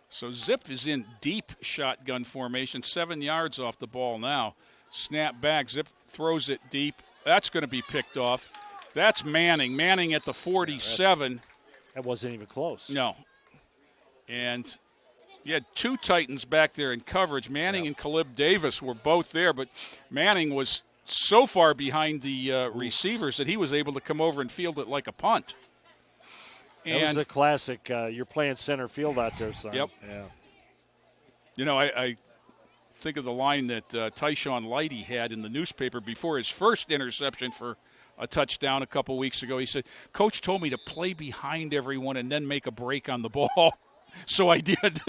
So Zip is in deep shotgun formation, 7 yards off the ball now. Snap back, Zip throws it deep. That's going to be picked off. That's Manning. Manning at the 47. That wasn't even close. No. And you had two Titans back there in coverage. Manning and Caleb Davis were both there, but Manning was so far behind the receivers that he was able to come over and field it like a punt. That was a classic. You're playing center field out there, son. Yep. Yeah. You know, I think of the line that Tyshawn Lighty had in the newspaper before his first interception for a touchdown a couple weeks ago. He said, Coach told me to play behind everyone and then make a break on the ball. So I did.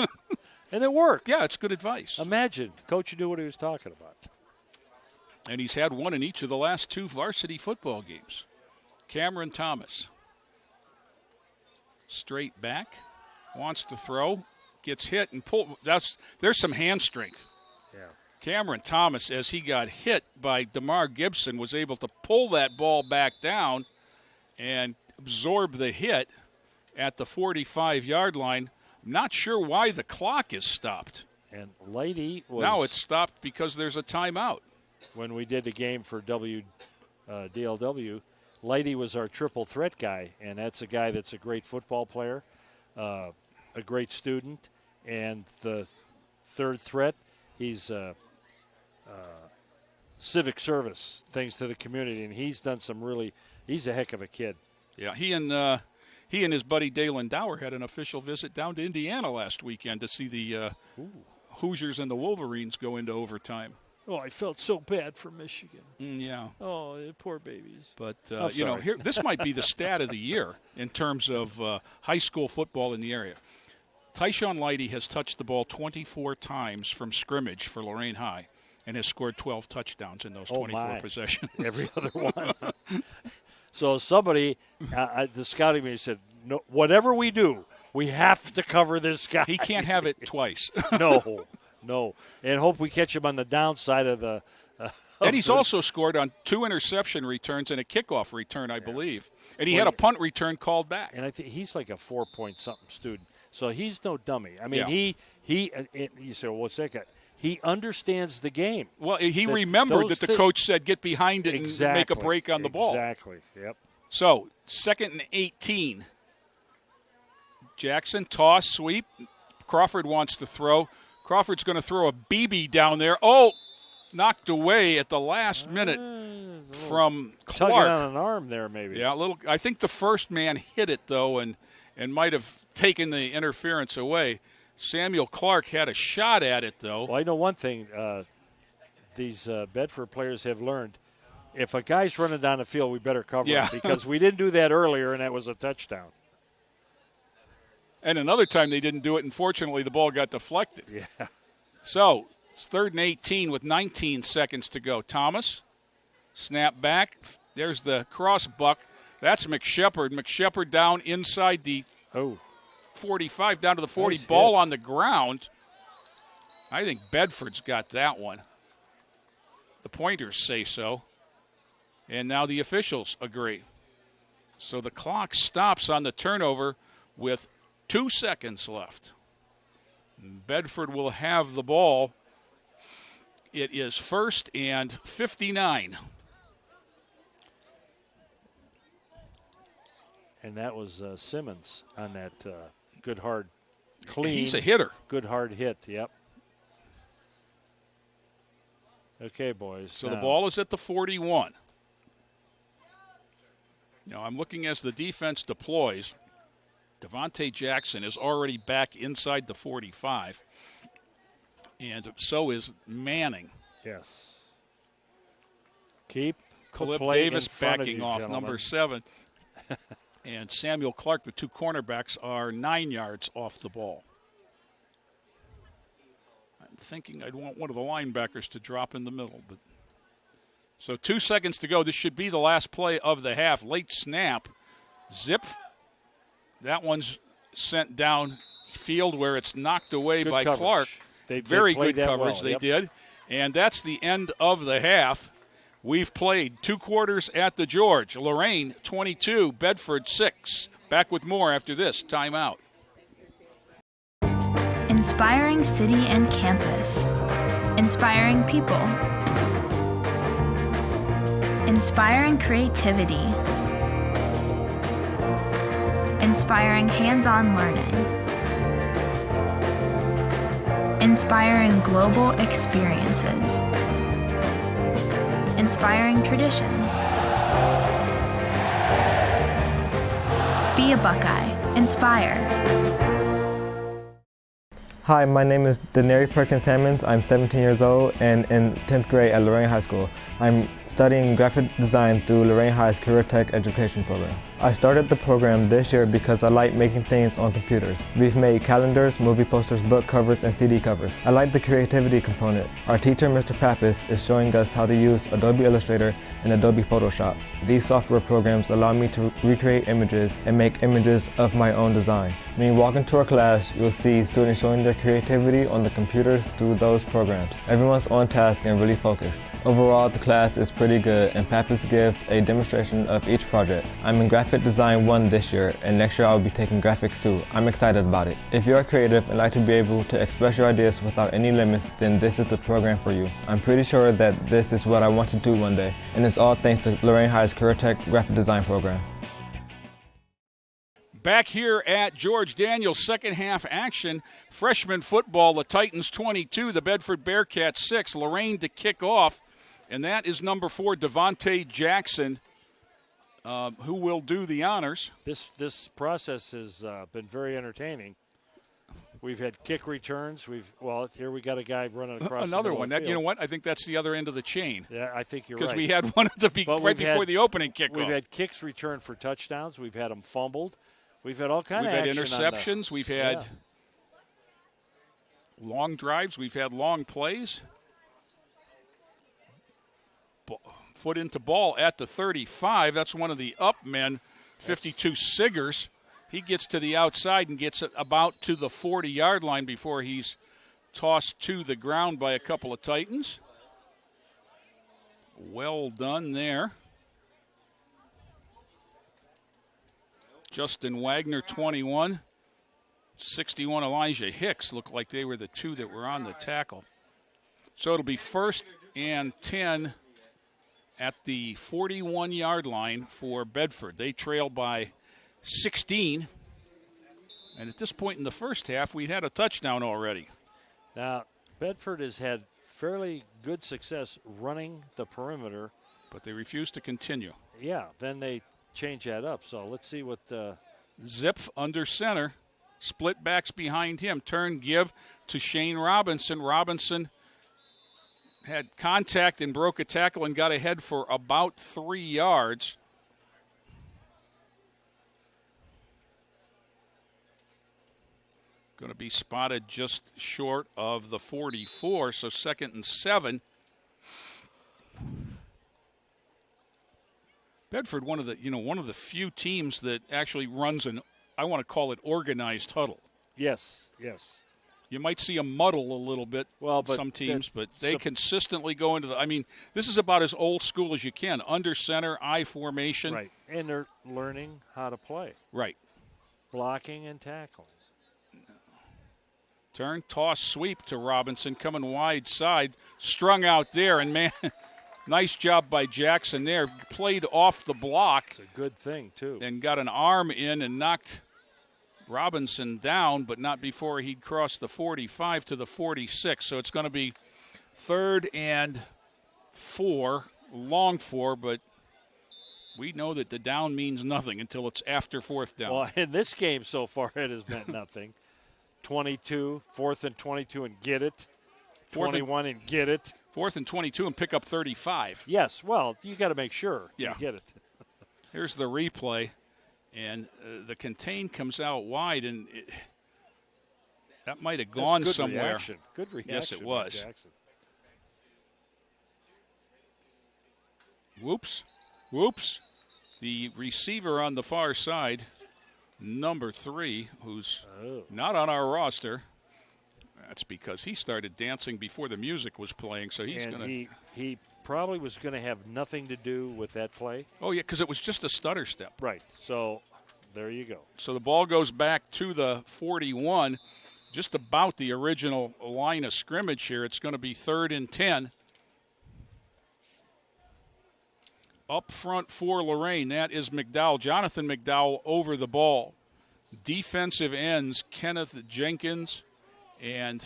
And it worked. Yeah, it's good advice. Imagine. Coach knew what he was talking about. And he's had one in each of the last 2 varsity football games. Cameron Thomas. Straight back. Wants to throw. Gets hit and pulled. There's some hand strength. Yeah. Cameron Thomas, as he got hit by DeMar Gibson, was able to pull that ball back down and absorb the hit at the 45-yard line. I'm not sure why the clock is stopped. And Lady was... Now it's stopped because there's a timeout. When we did the game for DLW, Lady was our triple threat guy, and that's a guy that's a great football player, a great student, and the third threat, he's civic service, things to the community, and he's done some really – he's a heck of a kid. Yeah, he and his buddy Dalen Dower had an official visit down to Indiana last weekend to see the Hoosiers and the Wolverines go into overtime. Oh, I felt so bad for Michigan. Yeah. Oh, poor babies. But, you know, here this might be the stat of the year in terms of high school football in the area. Tyshawn Lighty has touched the ball 24 times from scrimmage for Lorain High and has scored 12 touchdowns in those 24 possessions. Every other one. So somebody, the scouting meeting said, no, whatever we do, we have to cover this guy. He can't have it twice. No. And hope we catch him on the downside of the and he's also scored on 2 interception returns and a kickoff return, I believe. And he had a punt return called back. And I think he's like a 4-point-something student. So he's no dummy. I mean, you say, well, what's that guy? He understands the game. Well, he remembered that the coach said get behind it and make a break on the ball. Exactly, yep. So, 2nd and 18. Jackson, toss, sweep. Crawford wants to throw. Crawford's going to throw a BB down there. Oh, knocked away at the last minute from Clark. Tugging on an arm there, maybe. Yeah, a little. I think the first man hit it, though, and might have taken the interference away. Samuel Clark had a shot at it, though. Well, I know one thing these Bedford players have learned. If a guy's running down the field, we better cover him because we didn't do that earlier, and that was a touchdown. And another time they didn't do it, and fortunately the ball got deflected. Yeah. So it's 3rd and 18 with 19 seconds to go. Thomas, snap back. There's the cross buck. That's McShepard. McShepard down inside the 45, down to the 40. Nice ball hit on the ground. I think Bedford's got that one. The pointers say so. And now the officials agree. So the clock stops on the turnover with 2 seconds left. Bedford will have the ball. It is 1st and 59. And that was Simmons on that good, hard, clean. He's a hitter. Good, hard hit, yep. Okay, boys. So the ball is at the 41. Now I'm looking as the defense deploys. Devontae Jackson is already back inside the 45. And so is Manning. Yes. Keep Caleb Davis backing off, number 7. And Samuel Clark, the 2 cornerbacks, are 9 yards off the ball. I'm thinking I'd want one of the linebackers to drop in the middle. But so 2 seconds to go. This should be the last play of the half. Late snap. Zip. That one's sent down field where it's knocked away by coverage. Clark. Very played good that coverage well. they Yep. did. And that's the end of the half. We've played 2 quarters at the George. Lorain 22, Bedford 6. Back with more after this timeout. Inspiring city and campus. Inspiring people. Inspiring creativity. Inspiring hands-on learning. Inspiring global experiences. Inspiring traditions. Be a Buckeye. Inspire. Hi, my name is Denary Perkins Hammonds. I'm 17 years old and in 10th grade at Lorain High School. I'm studying graphic design through Lorain High's Career Tech Education program. I started the program this year because I like making things on computers. We've made calendars, movie posters, book covers, and CD covers. I like the creativity component. Our teacher, Mr. Pappas, is showing us how to use Adobe Illustrator and Adobe Photoshop. These software programs allow me to recreate images and make images of my own design. When you walk into our class, you'll see students showing their creativity on the computers through those programs. Everyone's on task and really focused. Overall, the class is pretty good and Pappas gives a demonstration of each project. I'm in Graphic Design 1 this year and next year I'll be taking Graphics 2. I'm excited about it. If you're creative and like to be able to express your ideas without any limits, then this is the program for you. I'm pretty sure that this is what I want to do one day, and it's all thanks to Lorain High's Career Tech Graphic Design program. Back here at George Daniels, second half action. Freshman football, the Titans 22, the Bedford Bearcats 6. Lorain to kick off, and that is number 4, Devontae Jackson, who will do the honors. This process has been very entertaining. We've had kick returns. Here we got a guy running across another the one. middle of the field. You know what? I think that's the other end of the chain. Yeah, I think you're right. Because we had one at right before the opening kickoff. We've had kicks returned for touchdowns. We've had them fumbled. We've had all kinds of action. We've had interceptions. We've had long drives. We've had long plays. Foot into ball at the 35. That's one of the up men, 52 Siggers. He gets to the outside and gets it about to the 40-yard line before he's tossed to the ground by a couple of Titans. Well done there. Justin Wagner, 21. 61, Elijah Hicks. Looked like they were the two that were on the tackle. So it'll be 1st and 10 at the 41-yard line for Bedford. They trail by 16. And at this point in the first half, we'd had a touchdown already. Now, Bedford has had fairly good success running the perimeter. But they refuse to continue. Yeah, then they change that up. So let's see what... Zip under center. Split backs behind him. Turn, give to Shane Robinson. Robinson had contact and broke a tackle and got ahead for about 3 yards. Going to be spotted just short of the 44, so 2nd and 7. Bedford, one of the few teams that actually runs I want to call it organized huddle. Yes. You might see a muddle a little bit, some teams, but they consistently go into this is about as old school as you can. Under center, I formation. Right, and they're learning how to play. Right. Blocking and tackling. Turn, toss, sweep to Robinson, coming wide side, strung out there, and man, nice job by Jackson there. Played off the block. It's a good thing, too. And got an arm in and knocked Robinson down, but not before he'd crossed the 45 to the 46. So it's going to be 3rd and 4, long 4, but we know that the down means nothing until it's after 4th down. Well, in this game so far, it has meant nothing. 22, 4th and 22 and get it. 21 and get it. 4th and 22 and pick up 35. Yes, well, you got to make sure you get it. Here's the replay, and the contain comes out wide, and that might have gone somewhere. Reaction. Good reaction. Yes, it was. Jackson. Whoops. The receiver on the far side, number 3, who's not on our roster, That's because he started dancing before the music was playing, so he's going to. He probably was going to have nothing to do with that play. Oh, yeah, because it was just a stutter step. Right. So there you go. So the ball goes back to the 41, just about the original line of scrimmage here. It's going to be 3rd and 10. Up front for Lorain, that is McDowell. Jonathan McDowell over the ball. Defensive ends, Kenneth Jenkins and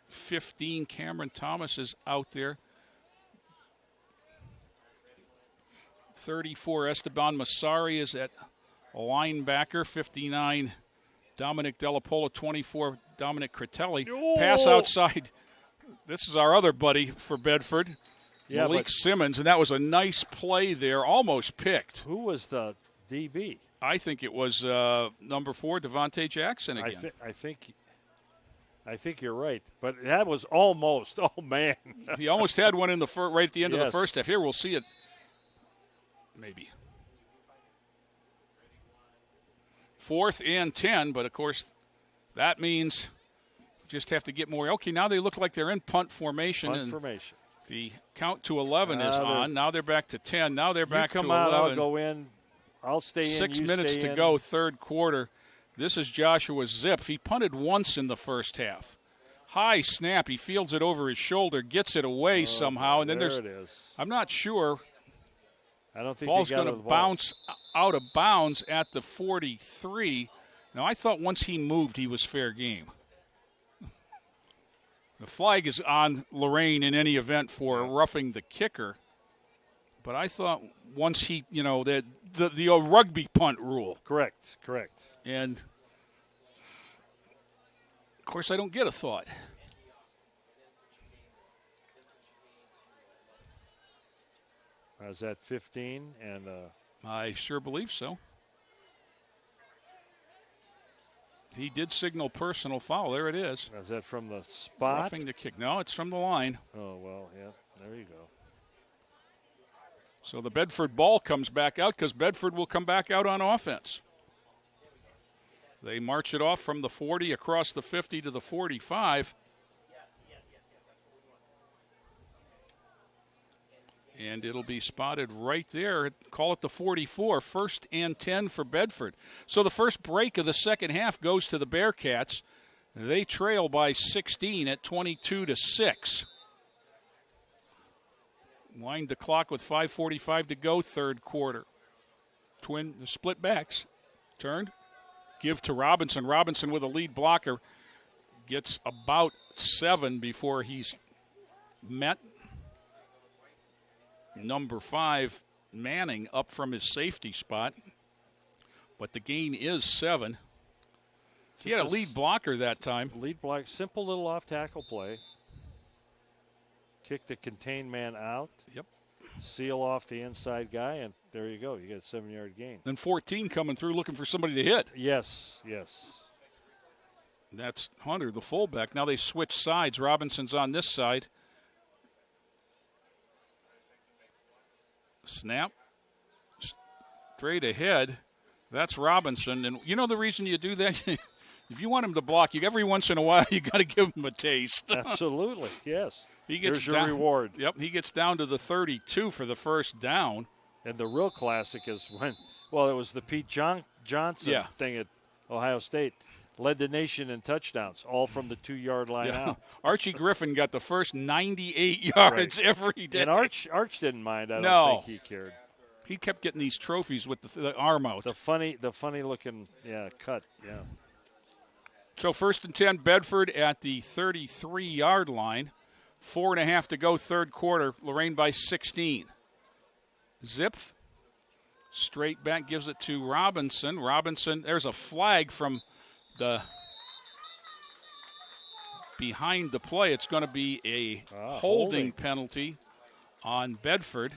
15, Cameron Thomas is out there. 34, Esteban Masari is at linebacker. 59, Dominic Delapola. 24, Dominic Critelli. Oh! Pass outside. This is our other buddy for Bedford, Malik Simmons, and that was a nice play there, almost picked. Who was the DB? I think it was number 4, Devontae Jackson again. I think you're right, but that was almost. Oh man, he almost had one in the right at the end of the first half. Here we'll see it. Maybe 4th and 10, but of course that means just have to get more. Okay, now they look like they're in punt formation. Punt formation. The count to 11 is on. Now they're back to 10. Now they're back to 11. You come out, I'll go in. I'll stay in. 6 minutes to go, third quarter. This is Joshua Zipf. He punted once in the first half. High snap. He fields it over his shoulder, gets it away somehow, and then there it is. I'm not sure. I don't think ball's going to bounce out of bounds at the 43. Now, I thought once he moved, he was fair game. The flag is on Lorain in any event for roughing the kicker. But I thought once he, the rugby punt rule. Correct. And, of course, I don't get a thought. Is that 15? And I sure believe so. He did signal personal foul. There it is. Is that from the spot? Roughing the kick. No, it's from the line. Oh, well, yeah. There you go. So the Bedford ball comes back out because Bedford will come back out on offense. They march it off from the 40 across the 50 to the 45. And it'll be spotted right there. Call it the 44. 1st and 10 for Bedford. So the first break of the second half goes to the Bearcats. They trail by 16 at 22-6. Wind the clock with 5:45 to go, third quarter. Split backs. Turned. Give to Robinson. Robinson with a lead blocker. Gets about 7 before he's met. Number 5, Manning, up from his safety spot. But the gain is 7. He had a lead blocker that time. Lead block, simple little off-tackle play. Kick the contained man out. Yep. Seal off the inside guy, and there you go. You get a 7-yard gain. Then 14 coming through looking for somebody to hit. Yes. That's Hunter, the fullback. Now they switch sides. Robinson's on this side. Snap. Straight ahead. That's Robinson. And you know the reason you do that? If you want him to block you, every once in a while you got to give him a taste. Absolutely, yes. Here's your reward. Yep, he gets down to the 32 for the first down. And the real classic is when, it was the Pete Johnson thing at Ohio State. Led the nation in touchdowns, all from the 2-yard line out. Archie Griffin got the first 98 yards every day. And Arch didn't mind. I don't think he cared. He kept getting these trophies with the arm out. The funny looking cut. Yeah. So 1st and 10, Bedford at the 33-yard line. 4.5 to go, third quarter. Lorain by 16. Zipf, straight back, gives it to Robinson. Robinson, there's a flag from the behind the play. It's going to be a holding penalty on Bedford.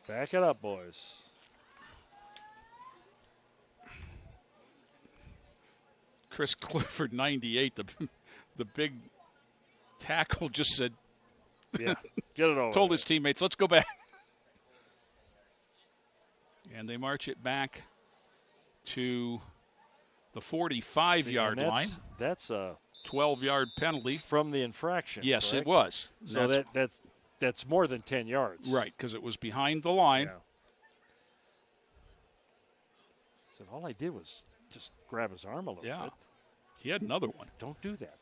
Back it up, boys. Chris Clifford, 98, the big tackle, just said, "Yeah, get it over." Told his teammates, "Let's go back." And they march it back to the 45-yard line. That's a 12-yard penalty from the infraction. Yes, correct? it was. So that's more than 10 yards. Right, because it was behind the line. Yeah. So all I did was just grab his arm a little bit. He had another one. Don't do that.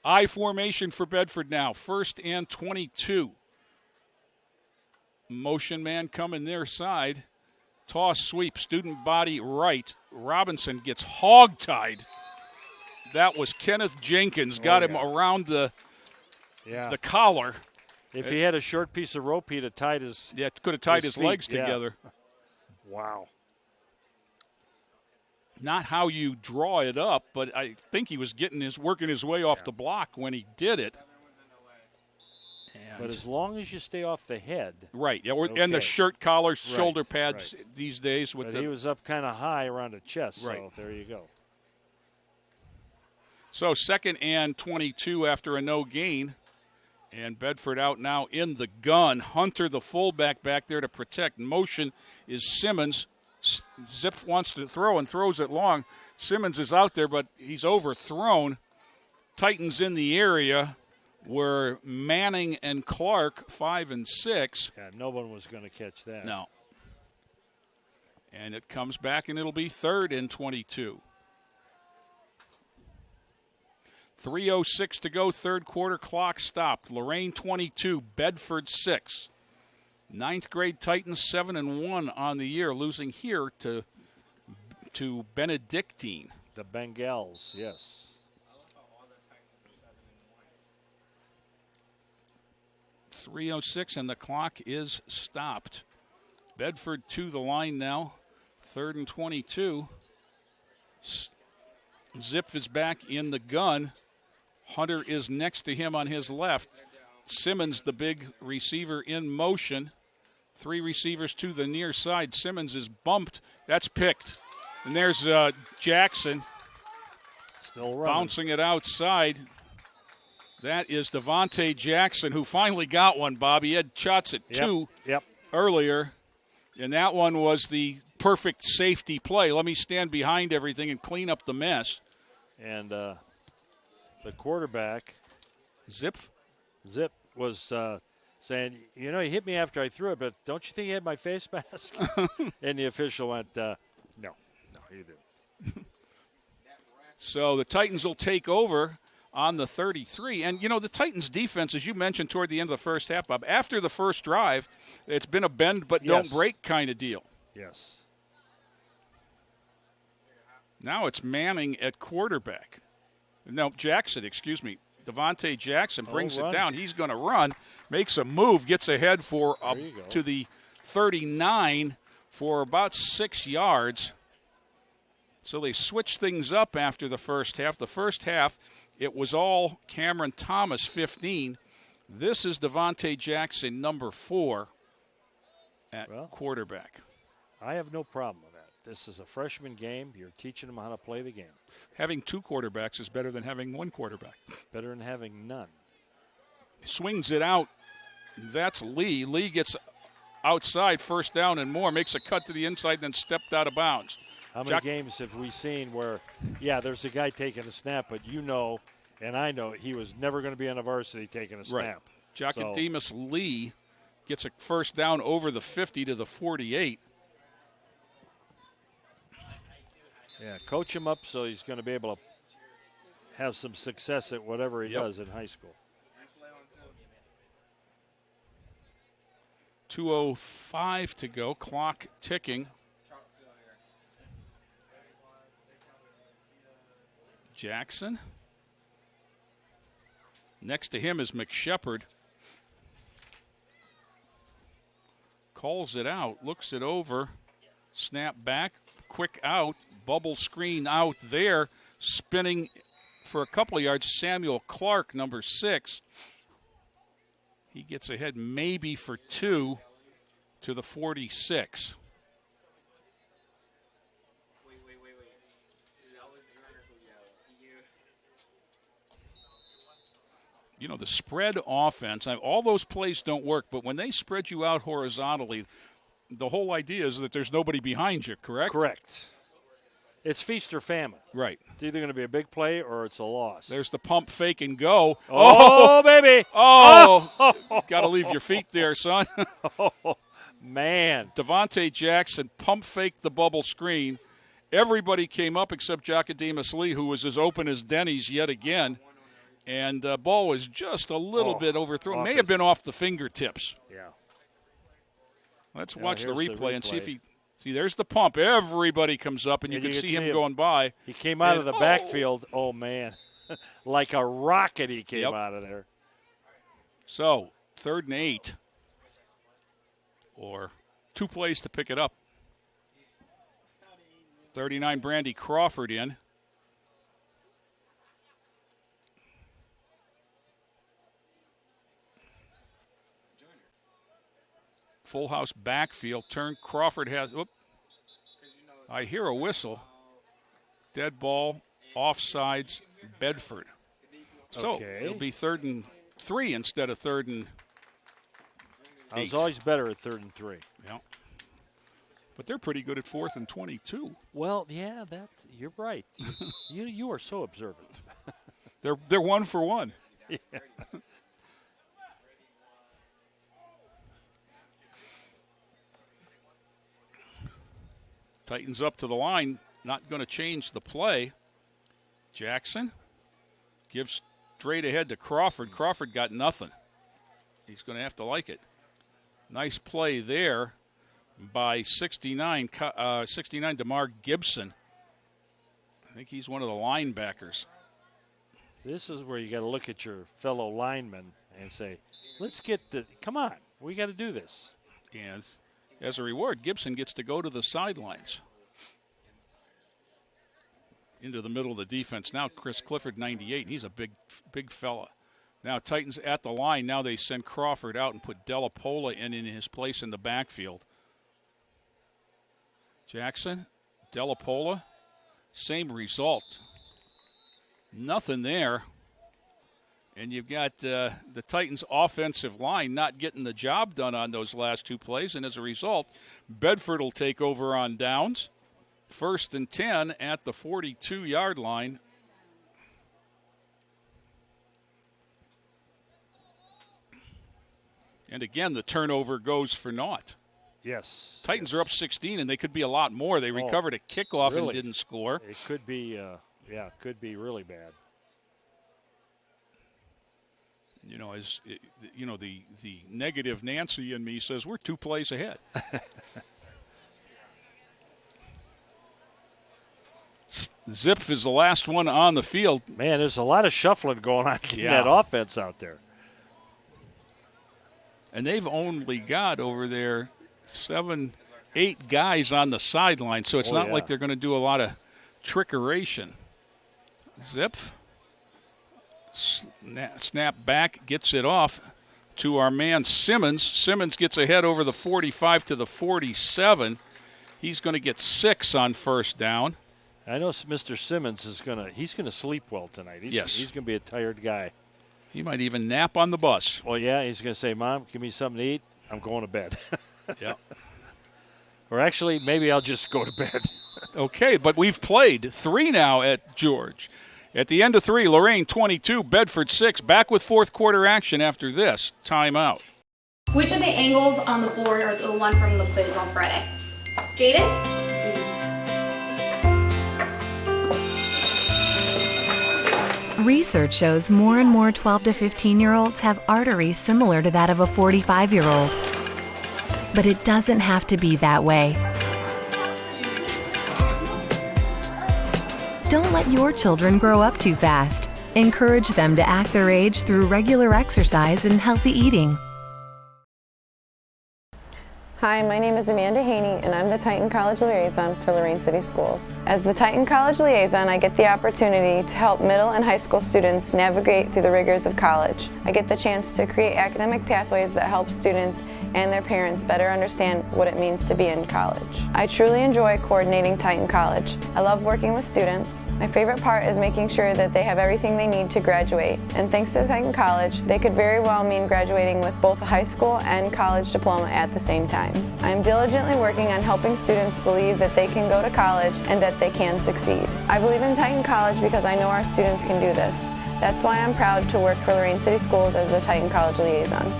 I formation for Bedford now. 1st and 22. Motion man coming their side. Toss sweep. Student body right. Robinson gets hog-tied. That was Kenneth Jenkins. Got him around the collar. If he had a short piece of rope, he'd have tied his could have tied his feet. legs together. Wow. Not how you draw it up, but I think he was working his way off the block when he did it. But as long as you stay off the head. Right, and the shirt collars, shoulder pads right. these days. But he was up kind of high around the chest, right. So there you go. So 2nd and 22 after a no gain. And Bedford out now in the gun. Hunter, the fullback, back there to protect. Motion is Simmons. Zip wants to throw and throws it long. Simmons is out there, but he's overthrown. Titans in the area were Manning and Clark, 5 and 6. Yeah, no one was going to catch that. No. And it comes back, and it'll be 3rd and 22. 3:06 to go, third quarter, clock stopped. Lorain 22, Bedford 6. 9th grade Titans 7-1 on the year, losing here to Benedictine. The Bengals, yes. .306 and the clock is stopped. Bedford to the line now, 3rd and 22. Zip is back in the gun. Hunter is next to him on his left. Simmons, the big receiver, in motion. 3 receivers to the near side. Simmons is bumped. That's picked. And there's Jackson. Still running. Bouncing it outside. That is Devontae Jackson, who finally got one, Bob. He had shots at 2 earlier. And that one was the perfect safety play. Let me stand behind everything and clean up the mess. And the quarterback, Zip, was saying, you hit me after I threw it, but don't you think he had my face mask? And the official went, no, you didn't. So the Titans will take over on the 33. And, the Titans' defense, as you mentioned toward the end of the first half, Bob, after the first drive, it's been a bend but don't break kind of deal. Yes. Now it's Manning at quarterback. No, Jackson, excuse me. Devontae Jackson brings it down. He's going to run, makes a move, gets ahead to the 39 for about 6 yards. So they switched things up after the first half. The first half, it was all Cameron Thomas, 15. This is Devontae Jackson, number 4, at quarterback. I have no problem with that. This is a freshman game. You're teaching them how to play the game. Having 2 quarterbacks is better than having 1 quarterback. Better than having none. Swings it out. That's Lee. Lee gets outside, first down and more, makes a cut to the inside, then stepped out of bounds. How many games have we seen where, there's a guy taking a snap, but and I know he was never going to be on the varsity taking a snap. Jackademus Lee gets a first down over the 50 to the 48. Yeah, coach him up so he's going to be able to have some success at whatever he does in high school. 2:05 to go, clock ticking. Jackson. Next to him is McShepard. Calls it out, looks it over, snap back, quick out, bubble screen out there, spinning for a couple of yards, Samuel Clark, number 6. He gets ahead maybe for 2 to the 46. The spread offense, all those plays don't work, but when they spread you out horizontally, the whole idea is that there's nobody behind you, correct? Correct. It's feast or famine. Right. It's either going to be a big play or it's a loss. There's the pump, fake, and go. Oh, baby. Oh. Got to leave your feet there, son. Oh, man. Devontae Jackson pump faked the bubble screen. Everybody came up except Jackademus Lee, who was as open as Denny's yet again. And the ball was just a little bit overthrown. May have been off the fingertips. Yeah. Let's watch the replay and see if he – see, there's the pump. Everybody comes up, and you can see him going by. He came out of the backfield. Oh, man. Like a rocket he came out of there. So, 3rd and 8. Or 2 plays to pick it up. 39, Brandy Crawford in. Full house backfield. Turn. Crawford has. Whoop. I hear a whistle. Dead ball. Offsides. Bedford. So it'll be 3rd and 3 instead of 3rd and 8. I was always better at 3rd and 3. Yeah. But they're pretty good at 4th and 22. Well, yeah, you're right. you are so observant. They're 1 for 1. Yeah. Titans up to the line, not going to change the play. Jackson gives straight ahead to Crawford. Crawford got nothing. He's going to have to like it. Nice play there by 69 DeMar Gibson. I think he's one of the linebackers. This is where you got to look at your fellow linemen and say, come on, we got to do this. And as a reward, Gibson gets to go to the sidelines. Into the middle of the defense. Now Chris Clifford, 98. He's a big fella. Now Titans at the line. Now they send Crawford out and put Della Pola in his place in the backfield. Jackson, Della Pola, same result. Nothing there. And you've got the Titans' offensive line not getting the job done on those last 2 plays. And as a result, Bedford will take over on downs. 1st and 10 at the 42-yard line. And again, the turnover goes for naught. Yes. Titans are up 16, and they could be a lot more. They recovered a kickoff and didn't score. It could be, could be really bad. You know, the negative Nancy in me says we're 2 plays ahead. Zipf is the last one on the field. Man, there's a lot of shuffling going on in that offense out there. And they've only got over there 7, 8 guys on the sideline, so it's not like they're going to do a lot of trickeration. Zipf. Snap back, gets it off to our man Simmons. Simmons gets ahead over the 45 to the 47. He's going to get 6 on 1st down. I know Mr. Simmons is he's gonna sleep well tonight. He's going to be a tired guy. He might even nap on the bus. Well, yeah, he's going to say, Mom, give me something to eat. I'm going to bed. Yeah. Or actually, maybe I'll just go to bed. Okay, but we've played 3 now at George. At the end of 3, Lorain 22, Bedford 6. Back with 4th quarter action after this timeout. Which of the angles on the board are the one from the quiz on Friday? Jaden? Research shows more and more 12 to 15-year-olds have arteries similar to that of a 45-year-old. But it doesn't have to be that way. Don't let your children grow up too fast. Encourage them to act their age through regular exercise and healthy eating. Hi, my name is Amanda Haney, and I'm the Titan College Liaison for Lorain City Schools. As the Titan College Liaison, I get the opportunity to help middle and high school students navigate through the rigors of college. I get the chance to create academic pathways that help students and their parents better understand what it means to be in college. I truly enjoy coordinating Titan College. I love working with students. My favorite part is making sure that they have everything they need to graduate. And thanks to Titan College, they could very well mean graduating with both a high school and college diploma at the same time. time. I am diligently working on helping students believe that they can go to college and that they can succeed. I believe in Titan College because I know our students can do this. That's why I'm proud to work for Lorain City Schools as the Titan College Liaison.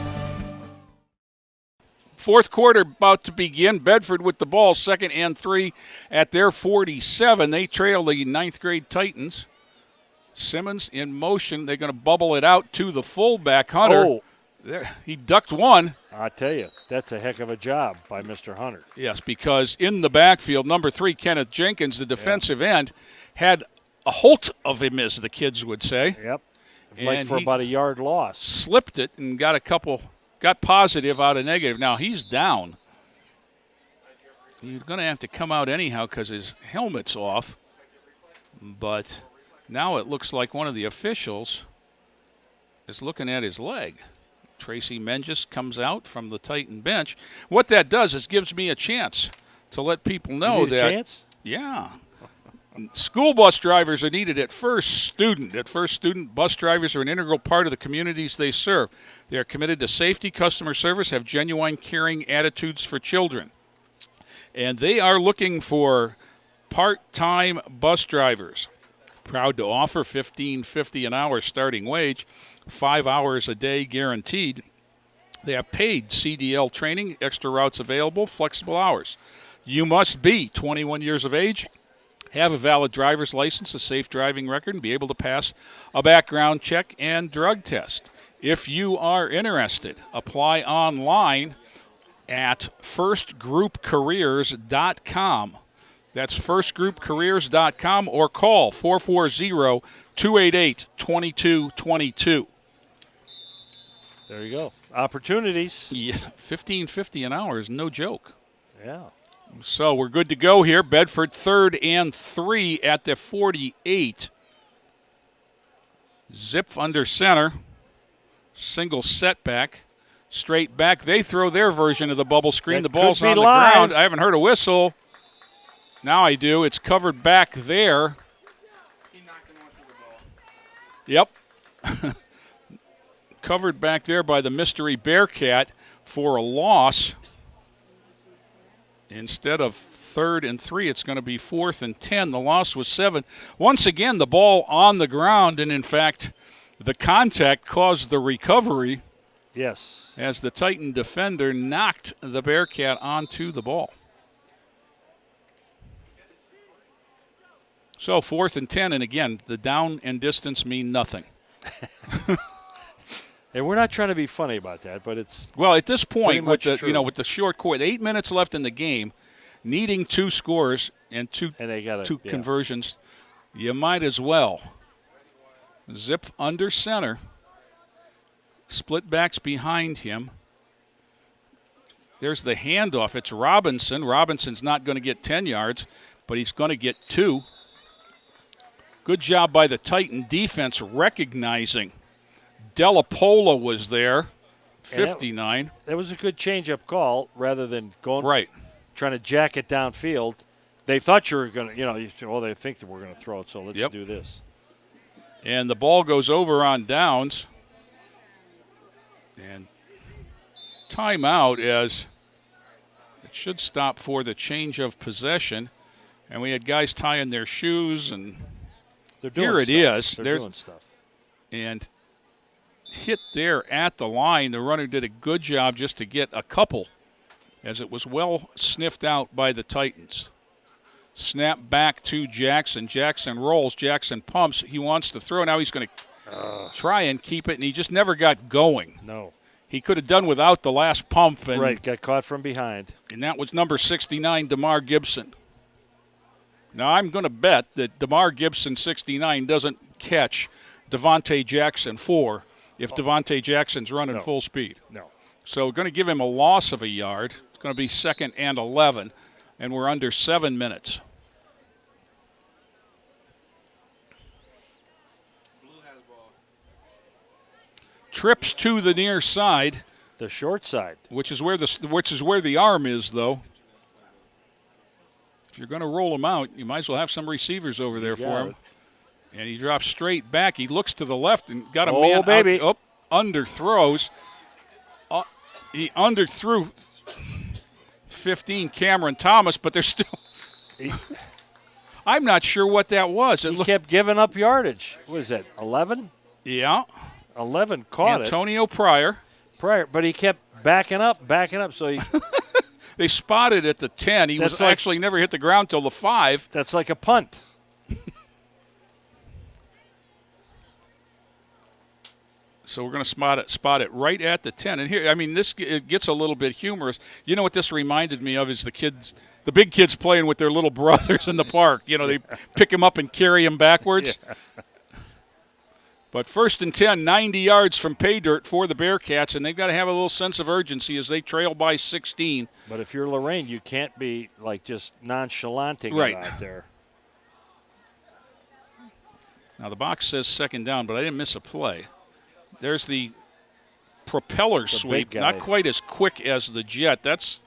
Fourth quarter about to begin. Bedford with the ball, 2nd and 3 at their 47. They trail the 9th grade Titans. Simmons in motion. They're going to bubble it out to the fullback, Hunter. Oh. There, he ducked one. I tell you, that's a heck of a job by Mr. Hunter. Yes, because in the backfield, number 3, Kenneth Jenkins, the defensive end, had a holt of him, as the kids would say. Yep. Like for about a yard loss. Slipped it and got positive out of negative. Now he's down. He's going to have to come out anyhow because his helmet's off. But now it looks like one of the officials is looking at his leg. Tracy Menges comes out from the Titan bench. What that does is gives me a chance to let people know you need that. A chance? Yeah. School bus drivers are needed at First Student. At First Student, bus drivers are an integral part of the communities they serve. They are committed to safety, customer service, have genuine caring attitudes for children. And they are looking for part-time bus drivers. Proud to offer $15.50 an hour starting wage, 5 hours a day guaranteed. They have paid CDL training, extra routes available, flexible hours. You must be 21 years of age, have a valid driver's license, a safe driving record, and be able to pass a background check and drug test. If you are interested, apply online at firstgroupcareers.com. That's firstgroupcareers.com or call 440-288-2222. There you go. Opportunities. Yeah, $15.50 an hour is no joke. Yeah. So we're good to go here. Bedford 3rd and 3 at the 48. Zip under center. Single setback. Straight back. They throw their version of the bubble screen. The ball's on the ground. I haven't heard a whistle. Now I do. It's covered back there. Yep. Covered back there by the mystery Bearcat for a loss. Instead of 3rd and 3, it's going to be 4th and 10. The loss was 7. Once again, the ball on the ground, and in fact, the contact caused the recovery. Yes. As the Titan defender knocked the Bearcat onto the ball. So 4th and 10, and again, the down and distance mean nothing. And we're not trying to be funny about that, but it's well at this point with the true. With the short quarter, 8 minutes left in the game, needing 2 scores and two conversions, you might as well. Zip under center. Split backs behind him. There's the handoff. It's Robinson. Robinson's not going to get 10 yards, but he's going to get 2. Good job by the Titan defense recognizing Delapola was there, 59. That was a good change-up call rather than going trying to jack it downfield. They thought you were going to, they think that we're going to throw it, so let's do this. And the ball goes over on downs. And timeout as it should stop for the change of possession. And we had guys tying their shoes, and they're doing here it is. They're doing stuff. And hit there at the line. The runner did a good job just to get a couple as it was well sniffed out by the Titans. Snap back to Jackson. Jackson rolls. Jackson pumps. He wants to throw. Now he's going to try and keep it, and he just never got going. No. He could have done without the last pump. And, got caught from behind. And that was number 69, DeMar Gibson. Now I'm going to bet that DeMar Gibson, 69, doesn't catch Devontae Jackson 4 if Devontae Jackson's running full speed. No. So we're going to give him a loss of a yard. It's going to be 2nd and 11, and we're under 7 minutes. Trips to the near side. The short side. Which is where the arm is, though. If you're going to roll him out, you might as well have some receivers over there for him. And he drops straight back. He looks to the left and got a man baby. out. Underthrows. He underthrew. 15, Cameron Thomas, but they're still – I'm not sure what that was. He kept giving up yardage. What is that, 11? Yeah. 11 caught Antonio Pryor, but he kept backing up. So he they spotted at the 10. He was actually never hit the ground till the 5. That's like a punt. So we're going to spot it right at the 10. And here, it gets a little bit humorous. You know what this reminded me of is the big kids playing with their little brothers in the park. They pick him up and carry him backwards. Yeah. But 1st and 10, 90 yards from pay dirt for the Bearcats, and they've got to have a little sense of urgency as they trail by 16. But if you're Lorain, you can't be just nonchalanting it out there. Now the box says 2nd down, but I didn't miss a play. There's the propeller sweep, not quite as quick as the jet. That's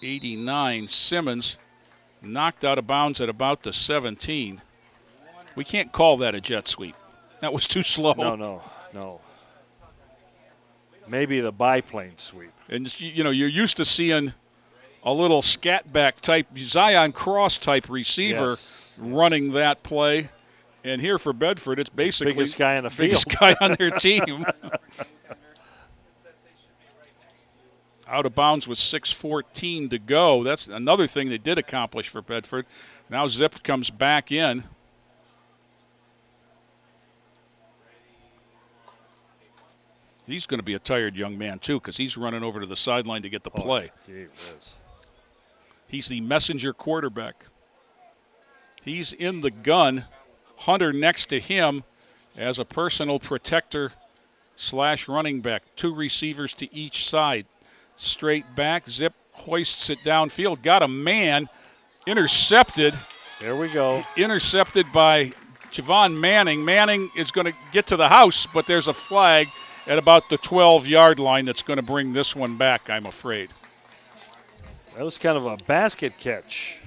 89. Simmons knocked out of bounds at about the 17. We can't call that a jet sweep. That was too slow. No. Maybe the biplane sweep. And, you're used to seeing a little scat back type, Zion Cross type receiver running that play. And here for Bedford, it's basically the biggest guy on the field. Biggest guy on their team. Out of bounds with 6:14 to go. That's another thing they did accomplish for Bedford. Now Zip comes back in. He's going to be a tired young man, too, because he's running over to the sideline to get the play. He's the messenger quarterback. He's in the gun. Hunter next to him as a personal protector / running back. 2 receivers to each side. Straight back. Zip hoists it downfield. Got a man. Intercepted. There we go. Intercepted by Javon Manning. Manning is going to get to the house, but there's a flag at about the 12-yard line that's going to bring this one back, I'm afraid. That was kind of a basket catch.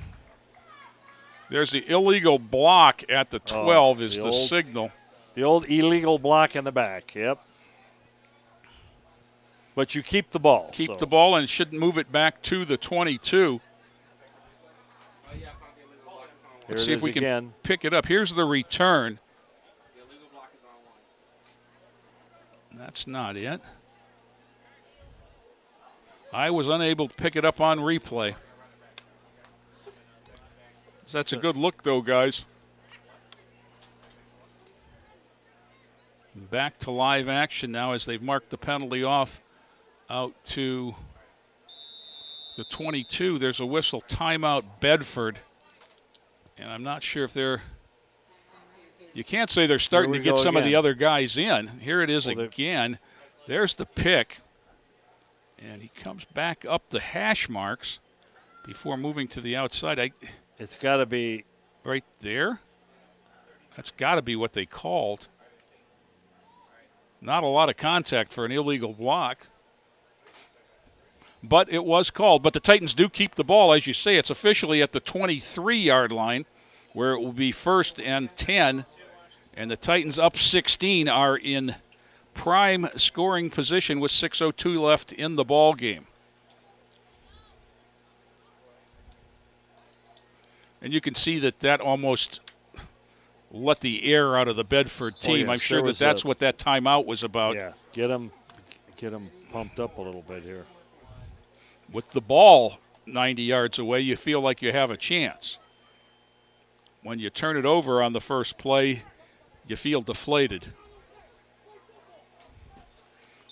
There's the illegal block at the 12 is the signal. The old illegal block in the back, yep. But you keep the ball. Keep the ball and shouldn't move it back to the 22. Let's see if we can pick it up. Here's the return. That's not it. I was unable to pick it up on replay. That's a good look, though, guys. Back to live action now as they've marked the penalty off out to the 22. There's a whistle, timeout, Bedford. And I'm not sure if they're – you can't say they're starting to get some of the other guys in. Here it is again. There's the pick. And he comes back up the hash marks before moving to the outside. It's got to be right there. That's got to be what they called. Not a lot of contact for an illegal block. But it was called. But the Titans do keep the ball. As you say, it's officially at the 23-yard line where it will be 1st and 10. And the Titans up 16 are in prime scoring position with 6:02 left in the ball game. And you can see that almost let the air out of the Bedford team. I'm sure that's what that timeout was about. Yeah, get them pumped up a little bit here. With the ball 90 yards away, you feel like you have a chance. When you turn it over on the first play, you feel deflated.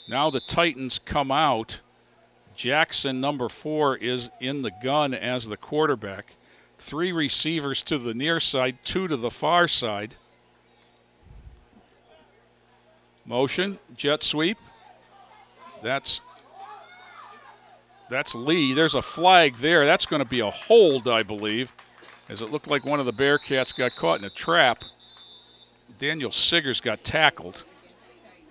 Now the Titans come out. Jackson, number 4, is in the gun as the quarterback. 3 receivers to the near side, 2 to the far side. Motion, jet sweep. That's Lee. There's a flag there. That's going to be a hold, I believe, as it looked like one of the Bearcats got caught in a trap. Daniel Siggers got tackled.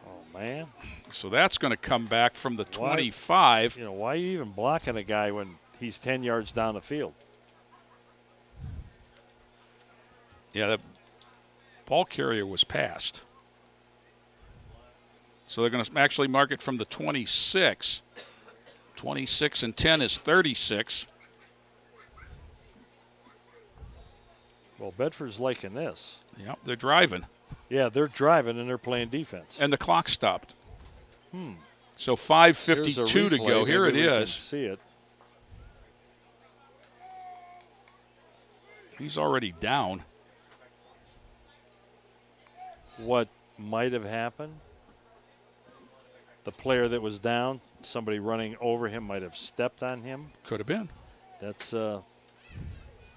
Oh, man. So that's going to come back from the 25. Why are you even blocking a guy when he's 10 yards down the field? Yeah, the ball carrier was passed. So they're going to actually mark it from the 26. 26-10 is 36. Well, Bedford's liking this. Yep, they're driving. Yeah, they're driving and they're playing defense. And the clock stopped. So 5:52 to go. Here it Maybe we can is. see it. He's already down. What might have happened? The player that was down, somebody running over him might have stepped on him. Could have been. That's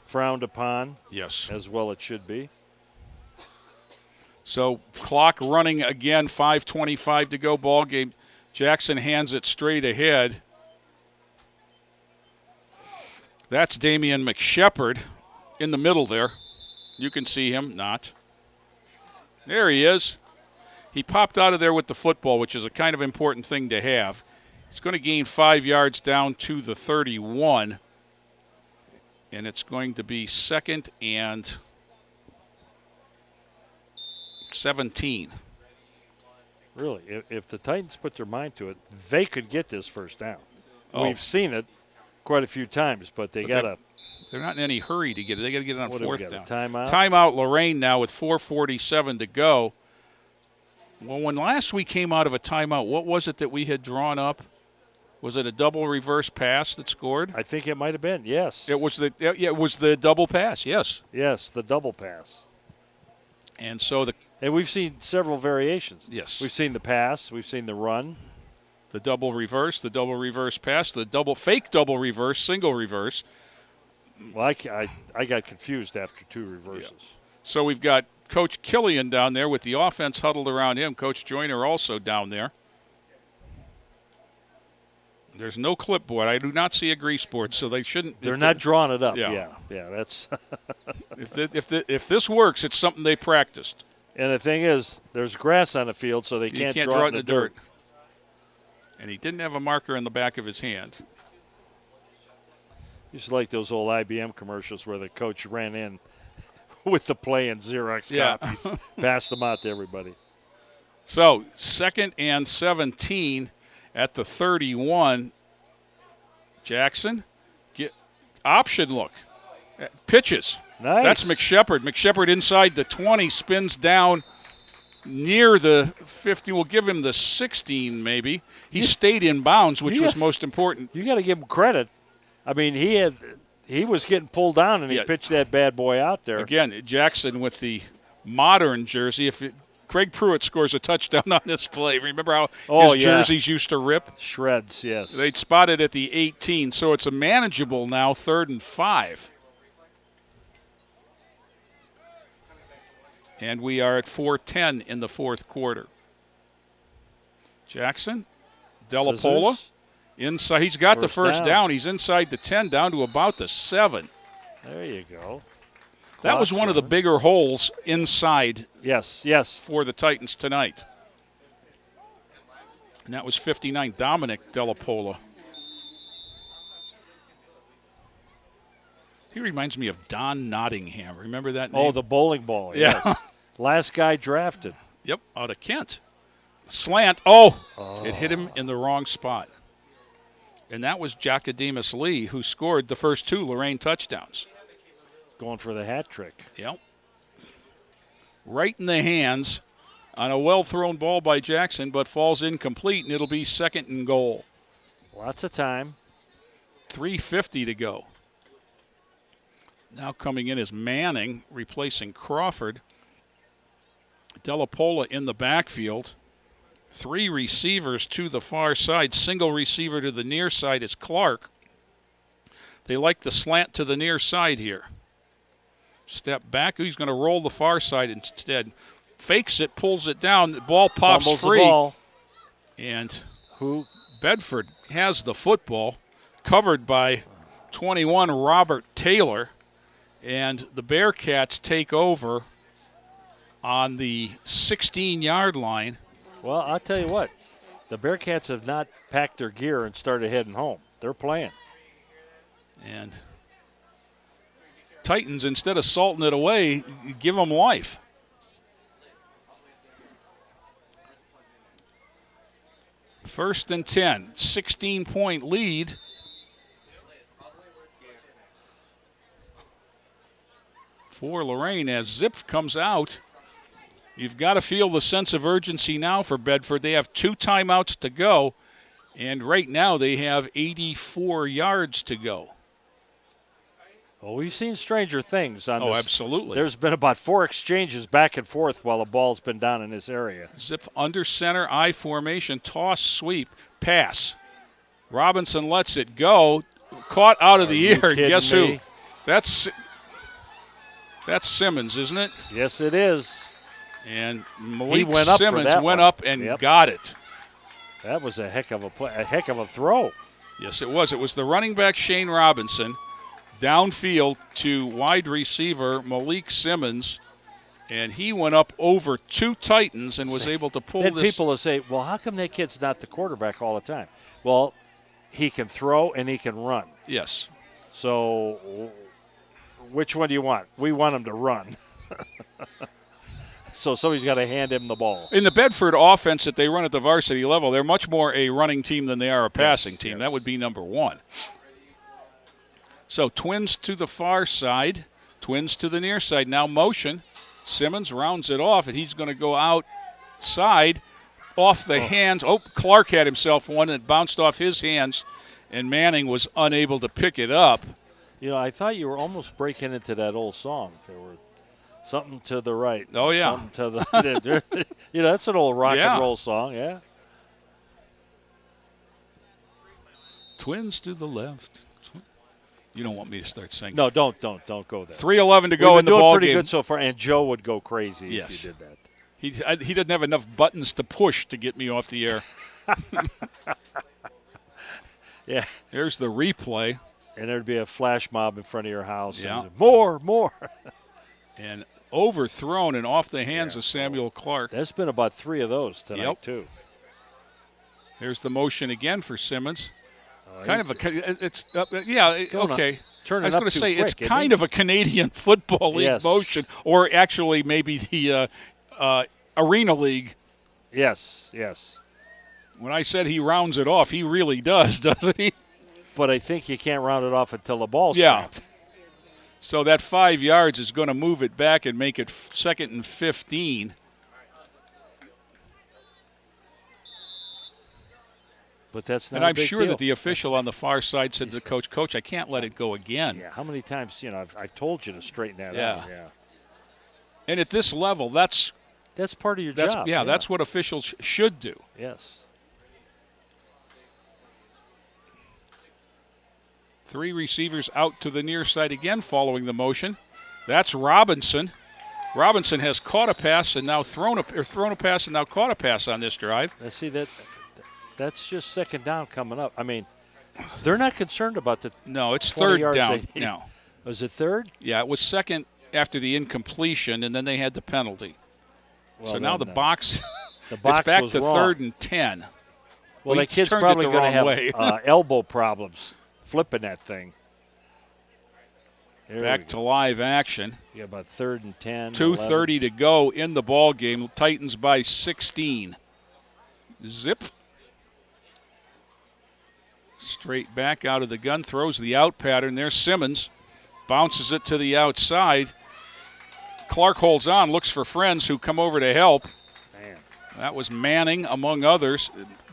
frowned upon. Yes. As well it should be. So clock running again, 5:25 to go, ball game. Jackson hands it straight ahead. That's Damian McShepard in the middle there. You can see him, not. There he is. He popped out of there with the football, which is a kind of important thing to have. He's going to gain 5 yards down to the 31. And it's going to be 2nd and 17. Really, if the Titans put their mind to it, they could get this first down. Oh. We've seen it quite a few times, but they got to. They're not in any hurry to get it. They got to get it on What 4th down. Timeout? Timeout Lorain now with 4:47 to go. Well, when last we came out of a timeout, what was it that we had drawn up? Was it a double reverse pass that scored? I think it might have been, yes. It was the double pass, yes. Yes, the double pass. And so and we've seen several variations. Yes. We've seen the pass, we've seen the run. The double reverse pass, the double fake double reverse, single reverse. Well, I got confused after 2 reverses. Yeah. So we've got Coach Killian down there with the offense huddled around him. Coach Joyner also down there. There's no clipboard. I do not see a grease board, so they shouldn't. They're not drawing it up. Yeah. That's. if this works, it's something they practiced. And the thing is, there's grass on the field, so they can't draw it in the dirt. And he didn't have a marker in the back of his hand. Used to like those old IBM commercials where the coach ran in with the play and Xerox copies, passed them out to everybody. So 2nd and 17 at the 31. Jackson, get option look. Pitches. Nice. That's McShepard. McShepard inside the 20, spins down near the 50. We'll give him the 16 maybe. He stayed in bounds, which was most important. You got to give him credit. I mean, he was getting pulled down, and he pitched that bad boy out there. Again, Jackson with the modern jersey. Craig Pruitt scores a touchdown on this play. Remember how his jerseys used to rip? Shreds, yes. They'd spot it at the 18, so it's a manageable now 3rd and 5. And we are at 4:10 in the 4th quarter. Jackson, Delapola, inside. He's got the first down. He's inside the 10, down to about the 7. There you go. That was one of the bigger holes inside. Yes. For the Titans tonight. And that was 59, Dominic Delapola. He reminds me of Don Nottingham. Remember that name? Oh, the bowling ball. Yeah. Yes. Last guy drafted. Yep, out of Kent. Slant. Oh, it hit him in the wrong spot. And that was Jackademus Lee, who scored the first 2 Lorain touchdowns. Going for the hat trick. Yep. Right in the hands on a well-thrown ball by Jackson, but falls incomplete, and it'll be 2nd and goal. Lots of time. 3:50 to go. Now coming in is Manning, replacing Crawford. Delapola in the backfield. 3 receivers to the far side. Single receiver to the near side is Clark. They like the slant to the near side here. Step back. He's going to roll the far side instead. Fakes it, pulls it down. The ball pops Fumbles free. The ball. And Bedford has the football, covered by 21 Robert Taylor. And the Bearcats take over on the 16-yard line. Well, I'll tell you what. The Bearcats have not packed their gear and started heading home. They're playing. And Titans, instead of salting it away, give them life. First and 10, 16-point lead. For Lorain as Zip comes out. You've got to feel the sense of urgency now for Bedford. They have 2 timeouts to go, and right now they have 84 yards to go. Well, we've seen stranger things on this. Oh, absolutely. There's been about 4 exchanges back and forth while the ball's been down in this area. Zip under center, I formation, toss, sweep, pass. Robinson lets it go. Caught out of the air. Guess who? That's Simmons, isn't it? Yes, it is. And Malik Simmons went up and got it. That was a heck of a play, a heck of a throw. Yes, it was. It was the running back Shane Robinson downfield to wide receiver Malik Simmons, and he went up over 2 Titans and was able to pull then this. People will say, well, how come that kid's not the quarterback all the time? Well, he can throw and he can run. Yes. So which one do you want? We want him to run. So somebody's got to hand him the ball. In the Bedford offense that they run at the varsity level, they're much more a running team than they are a passing team. Yes. That would be number 1. So Twins to the far side, Twins to the near side. Now motion. Simmons rounds it off, and he's going to go outside off the hands. Oh, Clark had himself one that bounced off his hands, and Manning was unable to pick it up. You know, I thought you were almost breaking into that old song. There were something to the right. Oh, yeah. Something to the you know, that's an old rock and roll song, yeah. Twins to the left. You don't want me to start singing. No, don't go there. 3:11 to go in the ball game. We've been doing pretty good so far, and Joe would go crazy if you did that. He doesn't have enough buttons to push to get me off the air. Yeah. There's the replay. And there'd be a flash mob in front of your house. Yeah. And more. And overthrown and off the hands of Samuel Clark. There's been about 3 of those tonight, too. There's the motion again for Simmons. Okay. I was going to say it's kind of a Canadian Football League motion, or actually maybe the Arena League. Yes. When I said he rounds it off, he really does, doesn't he? But I think you can't round it off until the ball's snapped. So that 5 yards is going to move it back and make it 2nd and 15. But that's not and a I'm big sure deal. that the official on the far side said to the coach, I can't let it go again. Yeah, how many times, I've told you to straighten that out. Yeah. And at this level, that's part of your job. Yeah, that's what officials should do. Yes. 3 receivers out to the near side again following the motion. That's Robinson. Robinson has caught a pass and now thrown a pass and now caught a pass on this drive. Let's see that's just 2nd down coming up. I mean, they're not concerned about the No, it's 3rd down. No. Was it 3rd? Yeah, it was 2nd after the incompletion, and then they had the penalty. Well, so now the box it's back to wrong. 3rd and 10. Well, that kid's probably going to have elbow problems flipping that thing. Back to live action. Yeah, about 3rd and 10. 2:30 to go in the ball game. Titans by 16. Zip. Straight back out of the gun. Throws the out pattern. There's Simmons. Bounces it to the outside. Clark holds on. Looks for friends who come over to help. Man. That was Manning, among others.